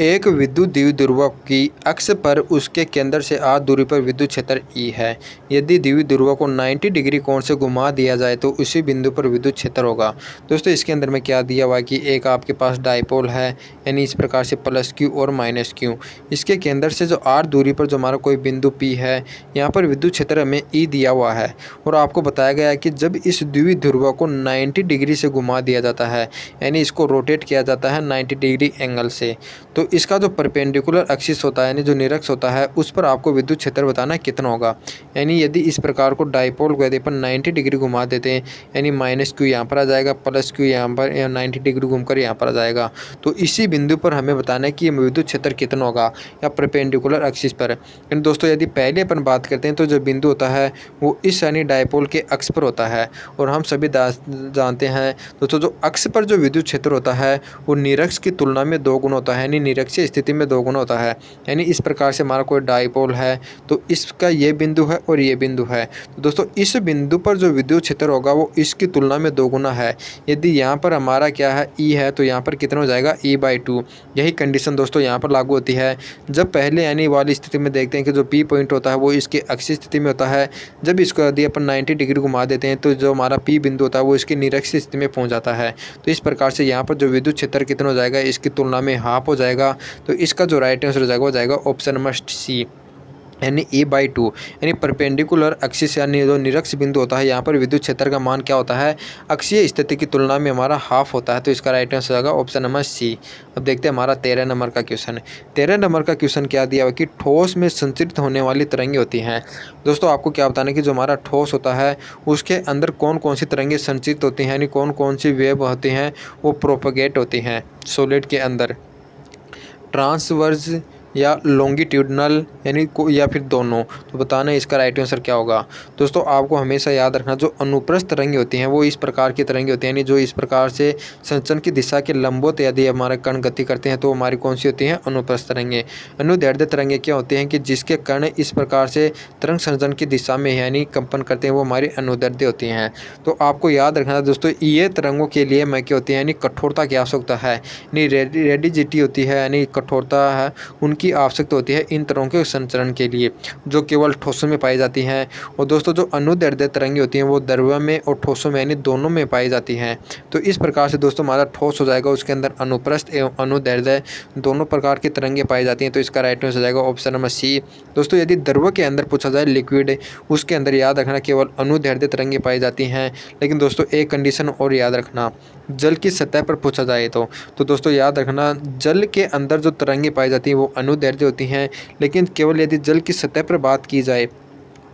एक विद्युत द्विध्रुव की अक्ष पर उसके केंद्र से आध दूरी पर विद्युत क्षेत्र E है। यदि द्विध्रुव को 90 डिग्री कोण से घुमा दिया जाए तो उसी बिंदु पर विद्युत क्षेत्र होगा। दोस्तों इसके अंदर में क्या दिया हुआ है कि एक आपके पास डाइपोल है यानी इस प्रकार से प्लस Q और माइनस Q, इसके केंद्र से जो आध दूरी पर जो हमारा कोई बिंदु P है यहाँ पर विद्युत क्षेत्र हमें E दिया हुआ है, और आपको बताया गया है कि जब इस द्विध्रुव को 90 डिग्री से घुमा दिया जाता है यानी इसको रोटेट किया जाता है 90 डिग्री एंगल से, तो इसका जो परपेंडिकुलर एक्सिस होता है यानी जो निरक्ष होता है उस पर आपको विद्युत क्षेत्र बताना कितना होगा। यानी यदि इस प्रकार को डाइपोल को यदि अपन 90 डिग्री घुमा देते हैं यानी माइनस Q यहाँ पर आ जाएगा, प्लस Q यहाँ पर 90 डिग्री घूमकर यहाँ पर आ जाएगा, तो इसी बिंदु पर हमें बताना है कि विद्युत क्षेत्र कितना होगा या परपेंडिकुलर एक्सिस पर। यानी दोस्तों यदि पहले अपन बात करते हैं तो जो बिंदु होता है वो इस यानी डाइपोल के अक्ष पर होता है, और हम सभी जानते हैं दोस्तों जो अक्ष पर जो विद्युत क्षेत्र होता है वो निरक्ष की तुलना में 2 गुना होता है, यानी निरक्षीय स्थिति में 2 गुना होता है। यानी इस प्रकार से हमारा कोई डाइपोल है तो इसका ये बिंदु है और ये बिंदु है, तो दोस्तों इस बिंदु पर जो विद्युत क्षेत्र होगा वो इसकी तुलना में 2 गुना है। यदि यहाँ पर हमारा क्या है E है तो यहाँ पर कितना हो जाएगा E/2। यही कंडीशन दोस्तों यहाँ पर लागू होती है जब पहले यानी वाली स्थिति में देखते हैं कि जो P पॉइंट होता है वो इसके अक्षीय स्थिति में होता है, जब इसको यदि अपन 90 डिग्री घुमा देते हैं तो जो हमारा P बिंदु होता है वो इसकी निरक्षीय स्थिति में पहुँच जाता है। तो इस प्रकार से यहाँ पर जो विद्युत क्षेत्र कितना हो जाएगा इसकी तुलना में हाफ हो जाएगा। तो इसका जो राइट आंसर हो जाएगा वो जाएगा ऑप्शन नंबर सी यानी E/2। यानी परपेंडिकुलर एक्सिस यानी जो निरक्ष बिंदु होता है यहाँ पर विद्युत क्षेत्र का मान क्या होता है अक्षीय स्थिति की तुलना में हमारा हाफ होता है, तो इसका राइट आंसर होगा ऑप्शन नंबर सी। अब देखते हैं हमारा 13 नंबर का क्वेश्चन। 13 नंबर का क्वेश्चन क्या दिया हुआ कि ठोस में संचरित होने वाली तरंगें होती हैं। दोस्तों आपको क्या बताना है कि जो हमारा ठोस होता है उसके अंदर कौन कौन सी तरंगें संचित होती हैं यानी कौन कौन सी वेव होती हैं वो प्रोपगेट होती हैं सॉलिड के अंदर, ट्रांसवर्स या लॉन्गिट्यूडनल यानी या फिर दोनों। तो बताना इसका राइट आंसर क्या होगा। दोस्तों आपको हमेशा याद रखना जो अनुप्रस्थ तरंगें होती हैं वो इस प्रकार की तरंगें होती हैं, यानी जो इस प्रकार से संचरण की दिशा के लंबवत यदि हमारे कण गति करते हैं तो हमारी कौन सी होती हैं अनुप्रस्थ तरंगें। अनुदैर्ध्य तरंगें क्या होती हैं कि जिसके कण इस प्रकार से तरंग संचरण की दिशा में यानी कंपन करते हैं वो हमारी अनुदैर्ध्य होती हैं। तो आपको याद रखना दोस्तों ये तरंगों के लिए मैं क्या होती है यानी कठोरता की आवश्यकता है, यानी रेडिजिटी होती है यानी कठोरता है, उनकी जिनकी आवश्यकता होती है इन तरंगों के संचरण के लिए, जो केवल ठोसों में पाई जाती हैं। और दोस्तों जो अनुदैर्ध्य तरंगें होती हैं वो द्रव्य में और ठोसों में यानी दोनों में पाई जाती हैं। तो इस प्रकार से दोस्तों हमारा ठोस हो जाएगा, उसके अंदर अनुप्रस्थ एवं अनुदैर्ध्य दोनों प्रकार की तरंगें पाई जाती हैं। तो इसका राइट आंसर हो जाएगा ऑप्शन नंबर सी। दोस्तों यदि द्रव्य के अंदर पूछा जाए लिक्विड, उसके अंदर याद रखना केवल अनुदैर्ध्य तरंगें पाई जाती हैं। लेकिन दोस्तों एक कंडीशन और याद रखना, जल की सतह पर पूछा जाए तो दोस्तों याद रखना जल के अंदर जो तरंगें पाई जाती हैं वो अनुदैर्ध्य होती हैं। लेकिन केवल यदि जल की सतह पर बात की जाए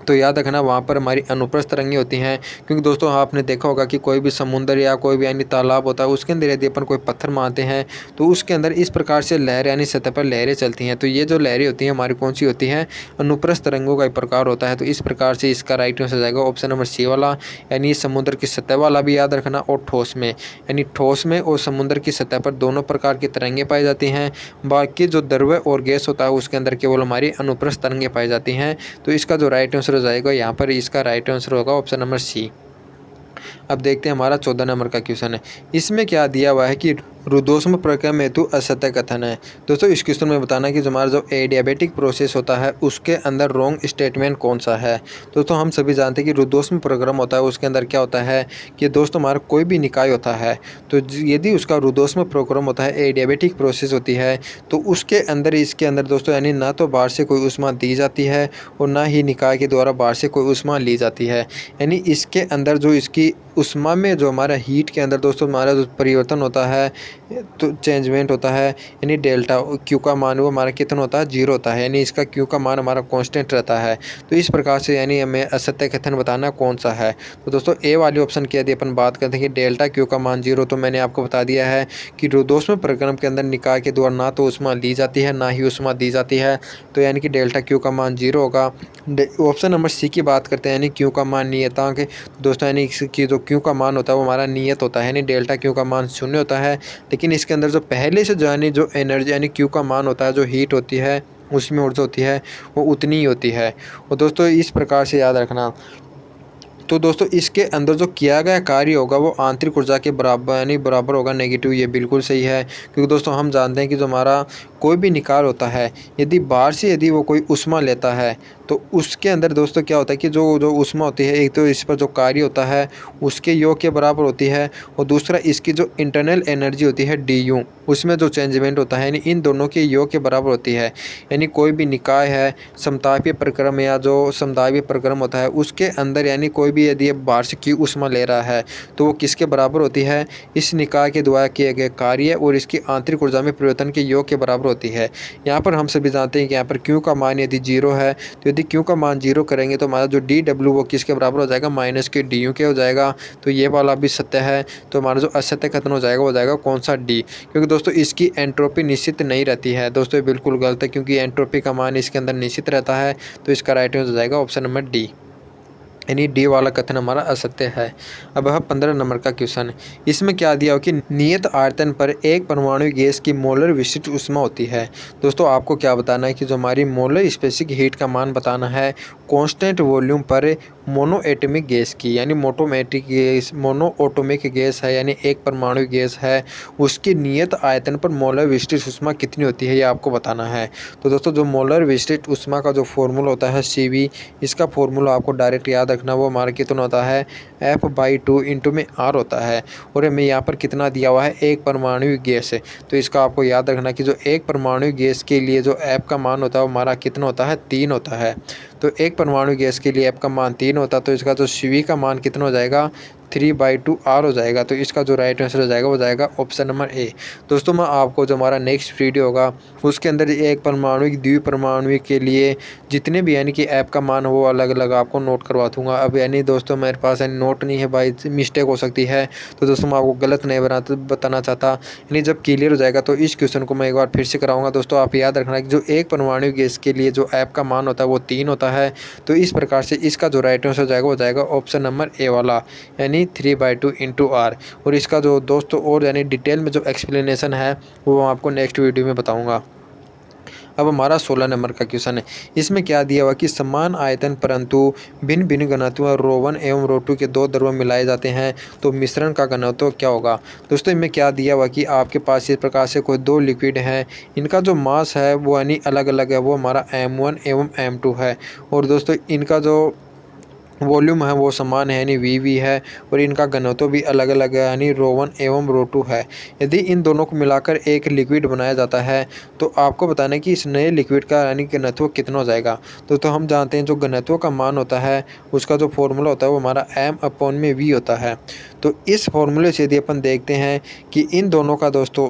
तो याद रखना वहाँ पर हमारी अनुप्रस्थ तरंगें होती हैं। क्योंकि दोस्तों आपने देखा होगा कि कोई भी समुद्र या कोई भी यानी तालाब होता है, उसके अंदर यदि अपन कोई पत्थर मारते हैं तो उसके अंदर इस प्रकार से लहर यानी सतह पर लहरें चलती हैं। तो ये जो लहरें होती हैं हमारी कौन सी होती हैं, अनुप्रस्थ तरंगों का एक प्रकार होता है। तो इस प्रकार से इसका राइट आंसर जाएगा ऑप्शन नंबर सी वाला, यानी समुद्र की सतह वाला भी याद रखना। और ठोस में, यानी ठोस में और समुद्र की सतह पर दोनों प्रकार की तरंगें पाई जाती हैं। बाकी जो द्रव्य और गैस होता है उसके अंदर केवल हमारी अनुप्रस्थ तरंगें पाई जाती हैं। तो इसका जो राइट आंसर हो जाएगा यहाँ पर, इसका राइट आंसर होगा ऑप्शन नंबर सी। अब देखते हैं हमारा 14 नंबर का क्वेश्चन है। इसमें क्या दिया हुआ है कि रुद्धोष्म प्रक्रम हेतु असत्य कथन है। दोस्तों इस क्वेश्चन में बताना कि जो हमारा जो एडियाबेटिक प्रोसेस होता है उसके अंदर रॉन्ग स्टेटमेंट कौन सा है। दोस्तों हम सभी जानते हैं कि रुद्धोष्म प्रक्रम होता है, उसके अंदर क्या होता है कि दोस्तों हमारा कोई भी निकाय होता है तो यदि उसका रुद्धोष्म प्रक्रम होता है, एडियाबेटिक प्रोसेस होती है, तो उसके अंदर इसके अंदर दोस्तों यानी ना तो बाहर से कोई ऊष्मा दी जाती है और ना ही निकाय के द्वारा बाहर से कोई ऊष्मा ली जाती है। यानी इसके अंदर जो इसकी ऊष्मा में जो हमारा हीट के अंदर दोस्तों हमारा जो परिवर्तन होता है तो चेंजमेंट होता है, यानी डेल्टा क्यू का मान वो हमारा कितना होता है, 0 होता है। यानी इसका क्यू का मान हमारा कांस्टेंट रहता है। तो इस प्रकार से यानी हमें असत्य कथन बताना कौन सा है। तो दोस्तों ए वाली ऑप्शन की यदि अपन बात करते हैं कि डेल्टा क्यू का मान 0, तो मैंने आपको बता दिया है कि रुद्धोष्म प्रक्रम के अंदर निकाय के द्वारा ना तो ऊष्मा ली जाती है ना ही ऊष्मा दी जाती है। तो यानी कि डेल्टा क्यू का मान 0 होगा। ऑप्शन नंबर सी की बात करते हैं, यानी क्यू का मान नियतांक दोस्तों, यानी इसकी जो क्यू का मान होता है वो हमारा नियत होता है, यानी डेल्टा क्यू का मान 0 होता है। लेकिन इसके अंदर जो पहले से जो यानी जो एनर्जी यानी क्यू का मान होता है, जो हीट होती है उसमें ऊर्जा होती है वो उतनी ही होती है। और दोस्तों इस प्रकार से याद रखना, तो दोस्तों इसके अंदर जो किया गया कार्य होगा वो आंतरिक ऊर्जा के बराबर यानी बराबर होगा नेगेटिव। ये बिल्कुल सही है, क्योंकि दोस्तों हम जानते हैं कि जो हमारा कोई भी निकाय होता है यदि बाहर से यदि वो कोई ऊष्मा लेता है तो उसके अंदर दोस्तों क्या होता है कि जो ऊष्मा होती है, एक तो इस पर जो कार्य होता है उसके योग के बराबर होती है, और दूसरा इसकी जो इंटरनल एनर्जी होती है डी उसमें जो चेंजमेंट होता है यानी इन दोनों के योग के बराबर होती है। यानी कोई भी निकाय है समतापीय प्रक्रम या जो समतापीय प्रक्रम होता है उसके अंदर यानी कोई भी यदि बाहर से क्यू ऊष्मा ले रहा है तो वो किसके बराबर होती है, इस निकाय के द्वारा किए गए कार्य और इसकी आंतरिक ऊर्जा में परिवर्तन के योग के बराबर होती है। यहाँ पर हम सभी जानते हैं कि यहाँ पर क्यू का मान यदि 0 है तो यदि क्यू का मान 0 करेंगे तो हमारा जो डी डब्ल्यू वो किसके बराबर हो जाएगा, माइनस के डी यू के हो जाएगा। तो ये वाला भी सत्य है। तो हमारा जो असत्य कथन हो जाएगा वो जाएगा कौन सा, डी। क्योंकि दोस्तों इसकी एंट्रोपी निश्चित नहीं रहती है। दोस्तों ये बिल्कुल गलत है, क्योंकि एंट्रोपी का मान इसके अंदर निश्चित रहता है। तो इसका राइट आंसर हो जाएगा ऑप्शन नंबर डी, यानी डी वाला कथन हमारा असत्य है। अब है 15 नंबर का क्वेश्चन। इसमें क्या दिया हो कि नियत आयतन पर एक परमाणु गैस की मोलर विशिष्ट ऊष्मा होती है। दोस्तों आपको क्या बताना है कि जो हमारी मोलर स्पेसिफिक हीट का मान बताना है कांस्टेंट वॉल्यूम पर मोनो एटॉमिक गैस की, यानी मोनो एटॉमिक गैस है, यानी एक परमाणु गैस है, उसकी नियत आयतन पर मोलर विशिष्ट ऊष्मा कितनी होती है ये आपको बताना है। तो दोस्तों जो मोलर विशिष्ट ऊष्मा का जो फॉर्मूला होता है CV, इसका फॉर्मूला आपको डायरेक्ट याद रखना, वो हमारा कितना होता है F/2 इंटू में R होता है। और हमें यहाँ पर कितना दिया हुआ है, एक परमाणु गैस है। तो इसका आपको याद रखना कि जो एक परमाणु गैस के लिए जो F का मान होता है वो हमारा कितना होता है, 3 होता है। तो एक परमाणु गैस के लिए F का मान 3 होता है, तो इसका जो CV का मान कितना हो जाएगा, 3/2 R हो जाएगा। तो इसका जो राइट आंसर हो जाएगा वो जाएगा ऑप्शन नंबर ए। दोस्तों मैं आपको जो हमारा नेक्स्ट वीडियो होगा उसके अंदर एक परमाणु द्विपरमाणु के लिए जितने भी यानी कि ऐप का मान वो अलग अलग आपको नोट करवा दूँगा। अब यानी दोस्तों मेरे पास यानी नोट नहीं है, बाई मिस्टेक हो सकती है, तो दोस्तों मैं आपको गलत नहीं बताना चाहता। यानी जब क्लियर हो जाएगा तो इस क्वेश्चन को मैं एक बार फिर से कराऊंगा। दोस्तों आप याद रखना कि जो एक परमाणु गैस के लिए जो ऐप का मान होता है वो 3 होता है। तो इस प्रकार से इसका जो राइट आंसर हो जाएगा वो जाएगा ऑप्शन नंबर ए वाला, यानी 3/2 इंटू R। और इसका जो दोस्तों और यानी डिटेल में जो एक्सप्लेनेशन है वो आपको नेक्स्ट वीडियो में बताऊंगा। अब हमारा 16 नंबर का क्वेश्चन है। इसमें क्या दिया हुआ कि समान आयतन परंतु भिन्न भिन्न घनत्व रो 1 एवं रो 2 के दो द्रव्य मिलाए जाते हैं तो मिश्रण का घनत्व क्या होगा। दोस्तों इनमें क्या दिया हुआ कि आपके पास इस प्रकार से कोई दो लिक्विड हैं, इनका जो मास है वो यानी अलग अलग है, वो हमारा M1 एवं M2 है। और दोस्तों इनका जो वॉल्यूम है वो समान है यानी वी है, और इनका घनत्व भी अलग अलग है यानी रो 1 एवं रो 2 है। यदि इन दोनों को मिलाकर एक लिक्विड बनाया जाता है तो आपको बताना है कि इस नए लिक्विड का यानी घनत्व कितना हो जाएगा। तो हम जानते हैं जो घनत्व का मान होता है उसका जो फॉर्मूला होता है वो हमारा M/V होता है। तो इस फॉर्मूले से यदि अपन देखते हैं कि इन दोनों का दोस्तों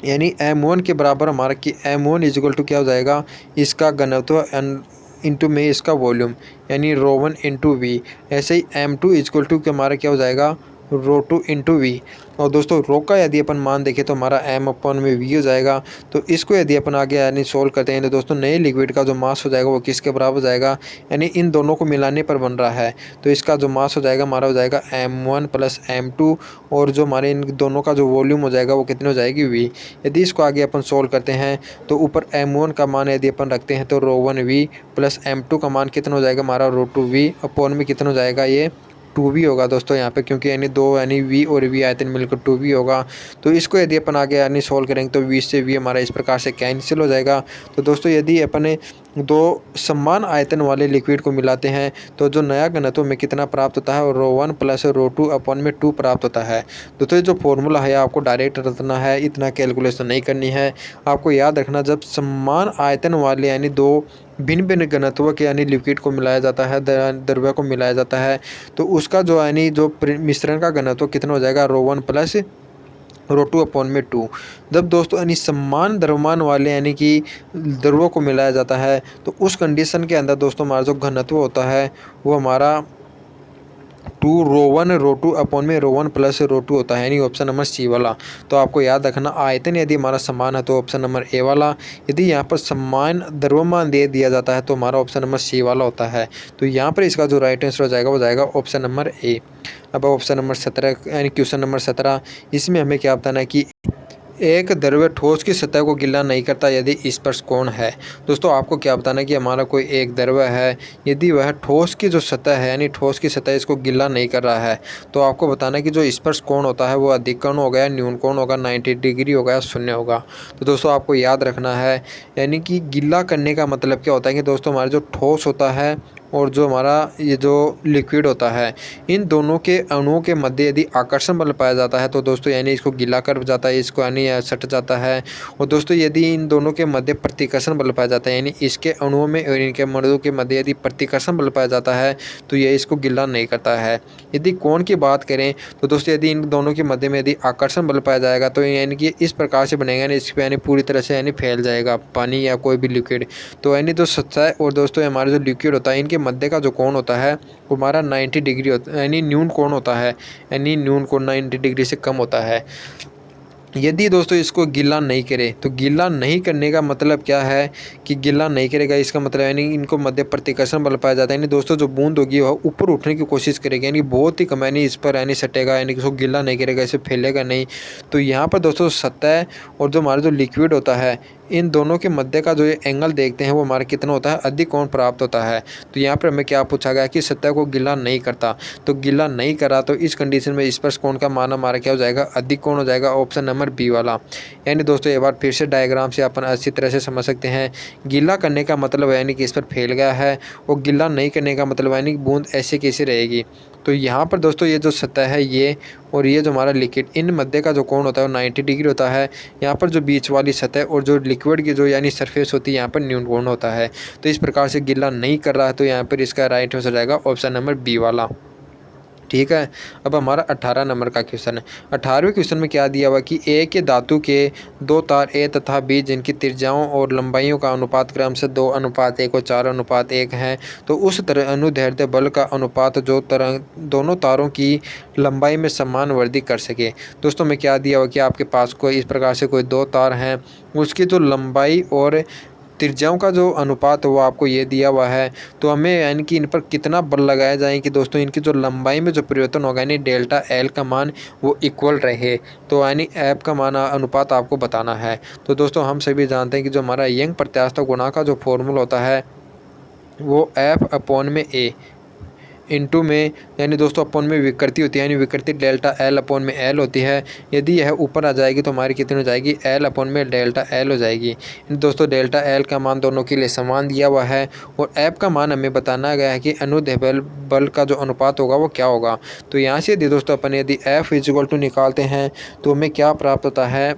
यानी M1 के बराबर हमारा कि M1 इक्वल टू क्या हो जाएगा, इसका घनत्व इंटू में इसका वॉल्यूम यानी रो 1 इंटू वी। ऐसे ही M2 इक्वल टू हमारा क्या हो जाएगा, रो 2 इंटू वी। और दोस्तों रो का यदि अपन मान देखें तो हमारा M/V हो जाएगा। तो इसको यदि अपन आगे यानी सोल्व करते हैं तो दोस्तों नए लिक्विड का जो मास हो जाएगा वो किसके बराबर हो जाएगा, यानी इन दोनों को मिलाने पर बन रहा है तो इसका जो मास हो जाएगा हमारा हो जाएगा M1 प्लस M2, और जो हमारे इन दोनों का जो वॉल्यूम हो जाएगा वो कितनी हो जाएगी, V। यदि इसको आगे अपन सोल्व करते हैं तो ऊपर M1 का मान यदि अपन रखते हैं तो रो 1 V प्लस M2 का मान कितना हो जाएगा हमारा रो 2 V अपॉन में कितना हो जाएगा, ये 2V होगा दोस्तों यहाँ पे, क्योंकि यानी दो यानी V और V आयतन मिलकर 2V होगा। तो इसको यदि अपन आगे यानी सोल्व करेंगे तो V से V हमारा इस प्रकार से कैंसिल हो जाएगा। तो दोस्तों यदि अपन दो समान आयतन वाले लिक्विड को मिलाते हैं तो जो नया घनत्व में कितना प्राप्त होता है, रो 1 प्लस रो 2 अपॉन में 2 प्राप्त होता है। दोस्तों ये जो फॉर्मूला है आपको डायरेक्ट रखना है, इतना कैलकुलेशन नहीं करनी है। आपको याद रखना जब समान आयतन वाले यानी दो भिन्न भिन्न घनत्व के यानी लिक्विड को मिलाया जाता है, द्रव्य को मिलाया जाता है, तो उसका जो यानी जो मिश्रण का घनत्व कितना हो जाएगा, रो 1 प्लस रो 2 अपॉन में 2। जब दोस्तों यानी समान द्रव्यमान वाले यानी कि द्रव्यों को मिलाया जाता है तो उस कंडीशन के अंदर दोस्तों हमारा जो घनत्व होता है वो हमारा 2 रो 1 रो 2 अपॉन में रो 1 प्लस रो 2 होता है, यानी ऑप्शन नंबर सी वाला। तो आपको याद रखना आयतन यदि हमारा समान है तो ऑप्शन नंबर ए वाला, यदि यहाँ पर समान द्रव्यमान दे दिया जाता है तो हमारा ऑप्शन नंबर सी वाला होता है। तो यहाँ पर इसका जो राइट आंसर हो जाएगा वो जाएगा ऑप्शन नंबर ए। अब ऑप्शन नंबर 17 यानी क्वेश्चन नंबर 17, इसमें हमें क्या बताना है कि एक द्रव्य ठोस की सतह को गिला नहीं करता यदि स्पर्श कोण है। दोस्तों आपको क्या बताना है कि हमारा कोई एक द्रव्य है, यदि वह ठोस की जो सतह है यानी ठोस की सतह इसको गिला नहीं कर रहा है तो आपको बताना है कि जो स्पर्श कोण होता है वो अधिक कोण होगा या न्यून कोण होगा, 90 डिग्री होगा या शून्य होगा। तो दोस्तों आपको याद रखना है यानी कि गिला करने का मतलब क्या होता है कि दोस्तों हमारा जो ठोस होता है और जो हमारा ये जो लिक्विड होता है इन दोनों के अणुओं के मध्य यदि आकर्षण बल पाया जाता है तो दोस्तों यानी इसको गीला कर जाता है, इसको यानी सट जाता है। और दोस्तों यदि इन दोनों के मध्य प्रतिकर्षण बल पाया जाता है यानी इसके अणुओं में और इनके मर्दों के मध्य यदि प्रतिकर्षण बल पाया जाता है तो ये इसको गीला नहीं करता है। यदि कोण की बात करें तो दोस्तों यदि इन दोनों के मध्य में यदि आकर्षण बल पाया जाएगा तो यानी कि इस प्रकार से बनेगा यानी इस पर यानी पूरी तरह से यानी फैल जाएगा पानी या कोई भी लिक्विड। तो यानी जो सतह और दोस्तों हमारा जो लिक्विड होता है इनके मध्य का जो कोण होता है वो हमारा 90 डिग्री होता है यानी न्यून कोण होता है, यानी न्यून कोण 90 डिग्री से कम होता है। यदि दोस्तों इसको गीला नहीं करे तो गीला नहीं करने का मतलब क्या है कि गीला नहीं करेगा, इसका मतलब यानी इनको मध्य प्रतिकर्षण बल पाया जाता है, यानी दोस्तों जो बूंद होगी वह ऊपर उठने की कोशिश करेगी यानी बहुत ही कम यानी इस पर यानी सटेगा यानी इसको गीला नहीं करेगा, इसे फैलेगा नहीं। तो यहाँ पर दोस्तों सतह और जो हमारा जो लिक्विड होता है इन दोनों के मध्य का जो ये एंगल देखते हैं वो हमारा कितना होता है, अधिक कोण प्राप्त होता है। तो यहाँ पर हमें क्या पूछा गया कि सतह को गीला नहीं करता, तो गीला नहीं करा तो इस कंडीशन में स्पर्श कोण का मान हमारा क्या हो जाएगा, अधिक कोण हो जाएगा, ऑप्शन नंबर बी वाला। यानी दोस्तों एक बार फिर से डायग्राम से अपन अच्छी तरह से समझ सकते हैं। गीला करने का मतलब यानी कि इस पर फैल गया है और गीला नहीं करने का मतलब यानी बूंद ऐसे कैसे रहेगी। तो यहाँ पर दोस्तों ये जो सतह है ये और ये जो हमारा लिक्विड इन मध्य का जो कोण होता है वो 90 डिग्री होता है। यहाँ पर जो बीच वाली सतह और जो लिक्विड की जो यानी सरफेस होती है यहाँ पर न्यून कोण होता है। तो इस प्रकार से गीला नहीं कर रहा है तो यहाँ पर इसका राइट आंसर जाएगा ऑप्शन नंबर बी वाला। ठीक है। अब हमारा 18 नंबर का क्वेश्चन है। 18वें क्वेश्चन में क्या दिया हुआ कि ए के धातु के दो तार ए तथा बी जिनकी त्रिज्याओं और लंबाइयों का अनुपात क्रम से 2:1 और 4:1 है, तो उस तरह अनुदैर्ध्य बल का अनुपात जो तरह दोनों तारों की लंबाई में समान वृद्धि कर सके। दोस्तों में क्या दिया हुआ कि आपके पास कोई इस प्रकार से कोई दो तार हैं, उसकी जो लंबाई और त्रिज्याओं का जो अनुपात है वो आपको ये दिया हुआ है। तो हमें यानी कि इन पर कितना बल लगाया जाए कि दोस्तों इनकी जो लंबाई में जो परिवर्तन होगा यानी डेल्टा एल का मान वो इक्वल रहे। तो यानी एफ का मान अनुपात आपको बताना है। तो दोस्तों हम सभी जानते हैं कि जो हमारा यंग प्रत्यास्थ गुणांक का जो फॉर्मूला होता है वो एफ अपॉन में ए इंटू में यानी दोस्तों अपॉन में विकृति होती है, यानी विकृति डेल्टा एल अपॉन में एल होती है। यदि यह ऊपर आ जाएगी तो हमारी कितनी हो जाएगी, एल अपॉन में डेल्टा एल हो जाएगी। दोस्तों डेल्टा एल का मान दोनों के लिए समान दिया हुआ है और एफ का मान हमें बताना गया है कि अनुदैर्ध्य बल का जो अनुपात होगा वो क्या होगा। तो यहाँ से यदि दोस्तों अपन यदि एफ इक्वल टू निकालते हैं तो हमें क्या प्राप्त होता है,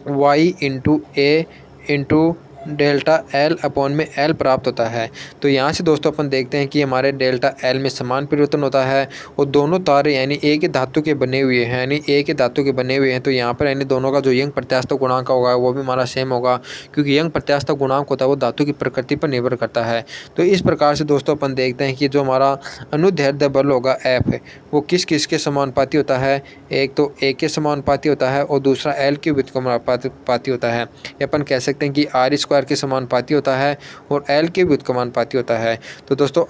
वाई इंटू ए इंटू डेल्टा एल अपॉन में एल प्राप्त होता है। तो यहाँ से दोस्तों अपन देखते हैं कि हमारे डेल्टा एल में समान परिवर्तन होता है और दोनों तारे यानी एक ही धातु के बने हुए हैं, यानी एक ही धातु के बने हुए हैं। तो यहाँ पर यानी दोनों का जो यंग प्रत्यास्थ गुणांक होगा वो भी हमारा सेम होगा, क्योंकि यंग प्रत्यास्थ गुणांक होता है वो धातु की प्रकृति पर निर्भर करता है। तो इस प्रकार से दोस्तों अपन देखते हैं कि जो हमारा अनुदैर्ध्य बल होगा एफ है वो किस किस के समानुपाती होता है। एक तो ए के समानुपाती होता है और दूसरा एल के व्युत्क्रमानुपाती होता है। अपन कह सकते हैं कि आर स्क्वायर के समानुपाती होता है और एल के व्युत्क्रमानुपाती होता है। तो दोस्तों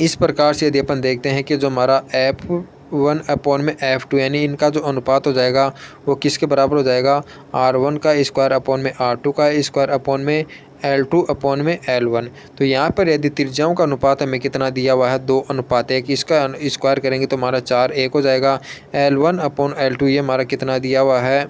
इस प्रकार से यदि अपन देखते हैं कि जो हमारा F1 अपॉन में F2 यानी इनका जो अनुपात हो जाएगा वो किसके बराबर हो जाएगा, R1 का स्क्वायर अपॉन में R2 का स्क्वायर अपॉन में L2 अपॉन में L1। तो यहाँ पर यदि त्रिज्याओं का अनुपात हमें कितना दिया हुआ है, 2:1, इसका स्क्वायर करेंगे तो हमारा 4:1 हो जाएगा। L1 अपॉन L2 ये हमारा कितना दिया हुआ है,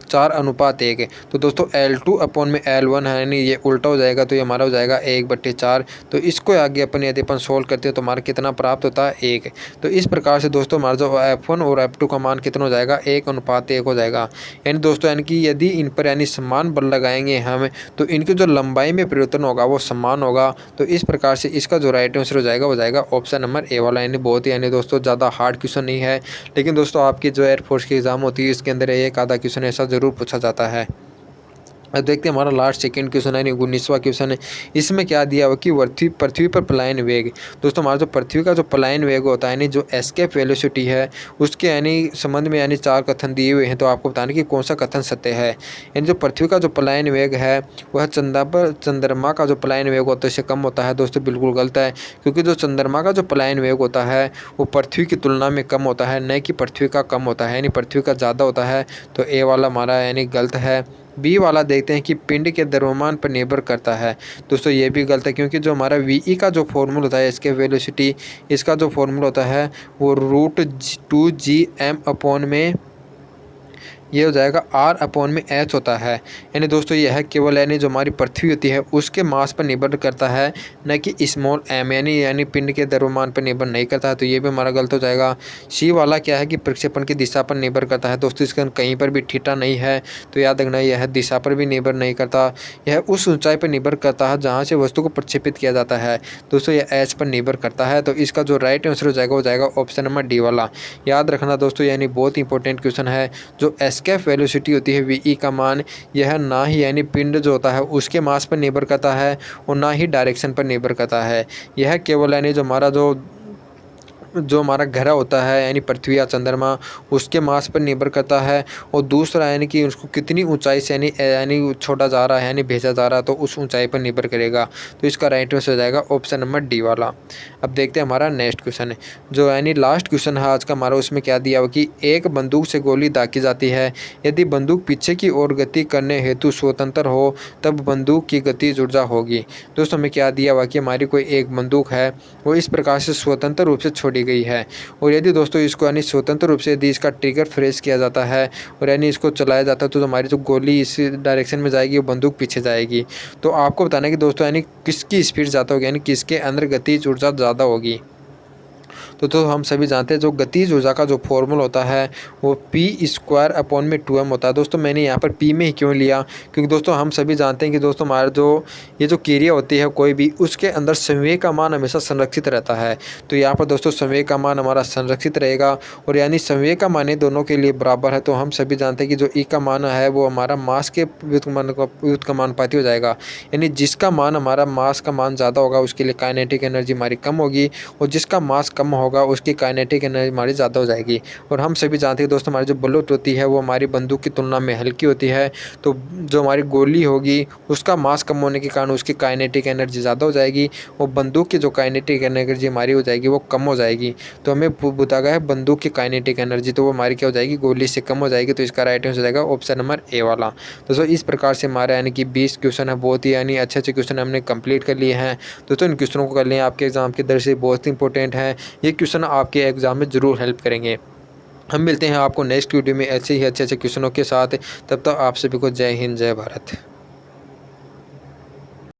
4:1 है। तो दोस्तों L2 अपॉन में L1 है यानी ये उल्टा हो जाएगा, तो ये हमारा हो जाएगा 1/4। तो इसको आगे अपन यदि अपन सोल्व करते हैं तो हमारा कितना प्राप्त होता है, 1। तो इस प्रकार से दोस्तों हमारा जो F1 और F2 का मान कितना हो जाएगा, 1:1 हो जाएगा। यानी दोस्तों यानी कि यदि इन पर यानी समान बल लगाएंगे हम तो इनकी जो लंबाई में परिवर्तन होगा वो समान होगा। तो इस प्रकार से इसका जो राइट आंसर हो जाएगा वो जाएगा ऑप्शन नंबर ए वाला। यानी बहुत ही यानी दोस्तों ज़्यादा हार्ड क्वेश्चन नहीं है, लेकिन दोस्तों आपकी जो एयरफोर्स की एग्ज़ाम होती है इसके अंदर एक आधा क्वेश्चन ऐसा ज़रूर पूछा जाता है। अब देखते हैं हमारा लास्ट सेकंड क्वेश्चन है, 19वां क्वेश्चन है। इसमें क्या दिया हुआ कि पृथ्वी पर पलायन वेग। दोस्तों हमारा जो पृथ्वी का जो पलायन वेग होता है यानी जो एस्केप वेलोसिटी है उसके यानी संबंध में यानी 4 कथन दिए हुए हैं। तो आपको बताना कि कौन सा कथन सत्य है। यानी जो पृथ्वी का जो पलायन वेग है वह चंद्रमा का जो पलायन वेग होता है इससे कम होता है। दोस्तों बिल्कुल गलत है, क्योंकि जो चंद्रमा का जो पलायन वेग होता है वो पृथ्वी की तुलना में कम होता है, न कि पृथ्वी का कम होता है, यानी पृथ्वी का ज़्यादा होता है। तो ए वाला हमारा यानी गलत है। बी वाला देखते हैं कि पिंड के द्रव्यमान पर निर्भर करता है। दोस्तों ये भी गलत है, क्योंकि जो हमारा वी का जो फॉर्मूला होता है इसके वेलोसिटी, इसका जो फॉर्मूला होता है वो √2gm अपॉन में ये हो जाएगा R अपॉन में H होता है। यानी दोस्तों यह है केवल यानी जो हमारी पृथ्वी होती है उसके मास पर निर्भर करता है, न कि स्मॉल m यानी पिंड के द्रव्यमान पर निर्भर नहीं करता है। तो ये भी हमारा गलत हो जाएगा। सी वाला क्या है कि प्रक्षेपण की दिशा पर निर्भर करता है। दोस्तों इसके कहीं पर भी थीटा नहीं है, तो याद रखना यह दिशा पर भी निर्भर नहीं करता, यह उस ऊंचाई पर निर्भर करता है जहाँ से वस्तु को प्रक्षेपित किया जाता है। दोस्तों यह H पर निर्भर करता है। तो इसका जो राइट आंसर हो जाएगा वो जाएगा ऑप्शन नंबर डी वाला। याद रखना दोस्तों यानी बहुत इंपॉर्टेंट क्वेश्चन है। जो एस्केप वेलोसिटी होती है वी का मान, यह ना ही यानी पिंड जो होता है उसके मास पर निर्भर करता है और ना ही डायरेक्शन पर निर्भर करता है। यह केवल यानी जो हमारा ग्रह होता है यानी पृथ्वी या चंद्रमा उसके मास पर निर्भर करता है, और दूसरा यानी कि उसको कितनी ऊंचाई से यानी छोड़ा जा रहा है यानी भेजा जा रहा है तो उस ऊंचाई पर निर्भर करेगा। तो इसका राइट आंसर हो जाएगा ऑप्शन नंबर डी वाला। अब देखते हैं हमारा नेक्स्ट क्वेश्चन है, जो यानी लास्ट क्वेश्चन है आज का हमारा। उसमें क्या दिया हुआ कि एक बंदूक से गोली दागी जाती है, यदि बंदूक पीछे की ओर गति करने हेतु स्वतंत्र हो तब बंदूक की गतिज ऊर्जा होगी। दोस्तों हमें क्या दिया हुआ कि हमारी कोई एक बंदूक है वो इस प्रकार से स्वतंत्र रूप से छोड़ी गई है, और यदि दोस्तों इसको यानी स्वतंत्र रूप से यदि इसका ट्रिगर फ्रेश किया जाता है और यानी इसको चलाया जाता है तो हमारी जो गोली इस डायरेक्शन में जाएगी वो बंदूक पीछे जाएगी। तो आपको बताना है कि दोस्तों यानी किसकी स्पीड ज़्यादा होगी, यानी किसके अंदर गतिज ऊर्जा ज़्यादा होगी। तो हम सभी जानते हैं जो गतिज ऊर्जा का जो फॉर्मूला होता है वो p² अपॉन में 2m होता है। दोस्तों मैंने यहाँ पर p में ही क्यों लिया, क्योंकि दोस्तों हम सभी जानते हैं कि दोस्तों हमारा ये जो क्रिया होती है कोई भी, उसके अंदर संवेग का मान हमेशा संरक्षित रहता है। तो यहाँ पर दोस्तों संवेग का मान हमारा संरक्षित रहेगा, और यानी संवेग का मान दोनों के लिए बराबर है। तो हम सभी जानते हैं कि जो ई का मान है वो हमारा मास के व्युत्क्रमानुपाती हो जाएगा, यानी जिसका मान हमारा मास का मान ज़्यादा होगा उसके लिए काइनेटिक एनर्जी हमारी कम होगी, और जिसका मास कम होगा होगा उसकी काइनेटिक एनर्जी हमारी ज़्यादा हो जाएगी। और हम सभी जानते हैं दोस्तों, हमारी जो बुलेट होती है वो हमारी बंदूक की तुलना में हल्की होती है, तो जो हमारी गोली होगी उसका मास कम होने के कारण उसकी काइनेटिक एनर्जी ज़्यादा हो जाएगी और बंदूक की जो काइनेटिक एनर्जी हमारी हो जाएगी वो कम हो जाएगी। तो हमें बताया गया है बंदूक की काइनेटिक एनर्जी, तो वो हमारी क्या हो जाएगी, गोली से कम हो जाएगी। तो इसका राइट आंसर हो जाएगा ऑप्शन नंबर ए वाला। दोस्तों इस प्रकार से हमारा यानी कि 20 क्वेश्चन है, बहुत ही यानी अच्छे क्वेश्चन हमने कंप्लीट कर लिए हैं। दोस्तों इन क्वेश्चनों को कर लें, आपके एग्जाम की दृष्टि से बहुत ही इंपॉर्टेंट है। ये क्वेश्चन आपके एग्जाम में ज़रूर हेल्प करेंगे। हम मिलते हैं आपको नेक्स्ट वीडियो में ऐसे ही अच्छे क्वेश्चनों के साथ। तब तक आप सभी को जय हिंद, जय भारत।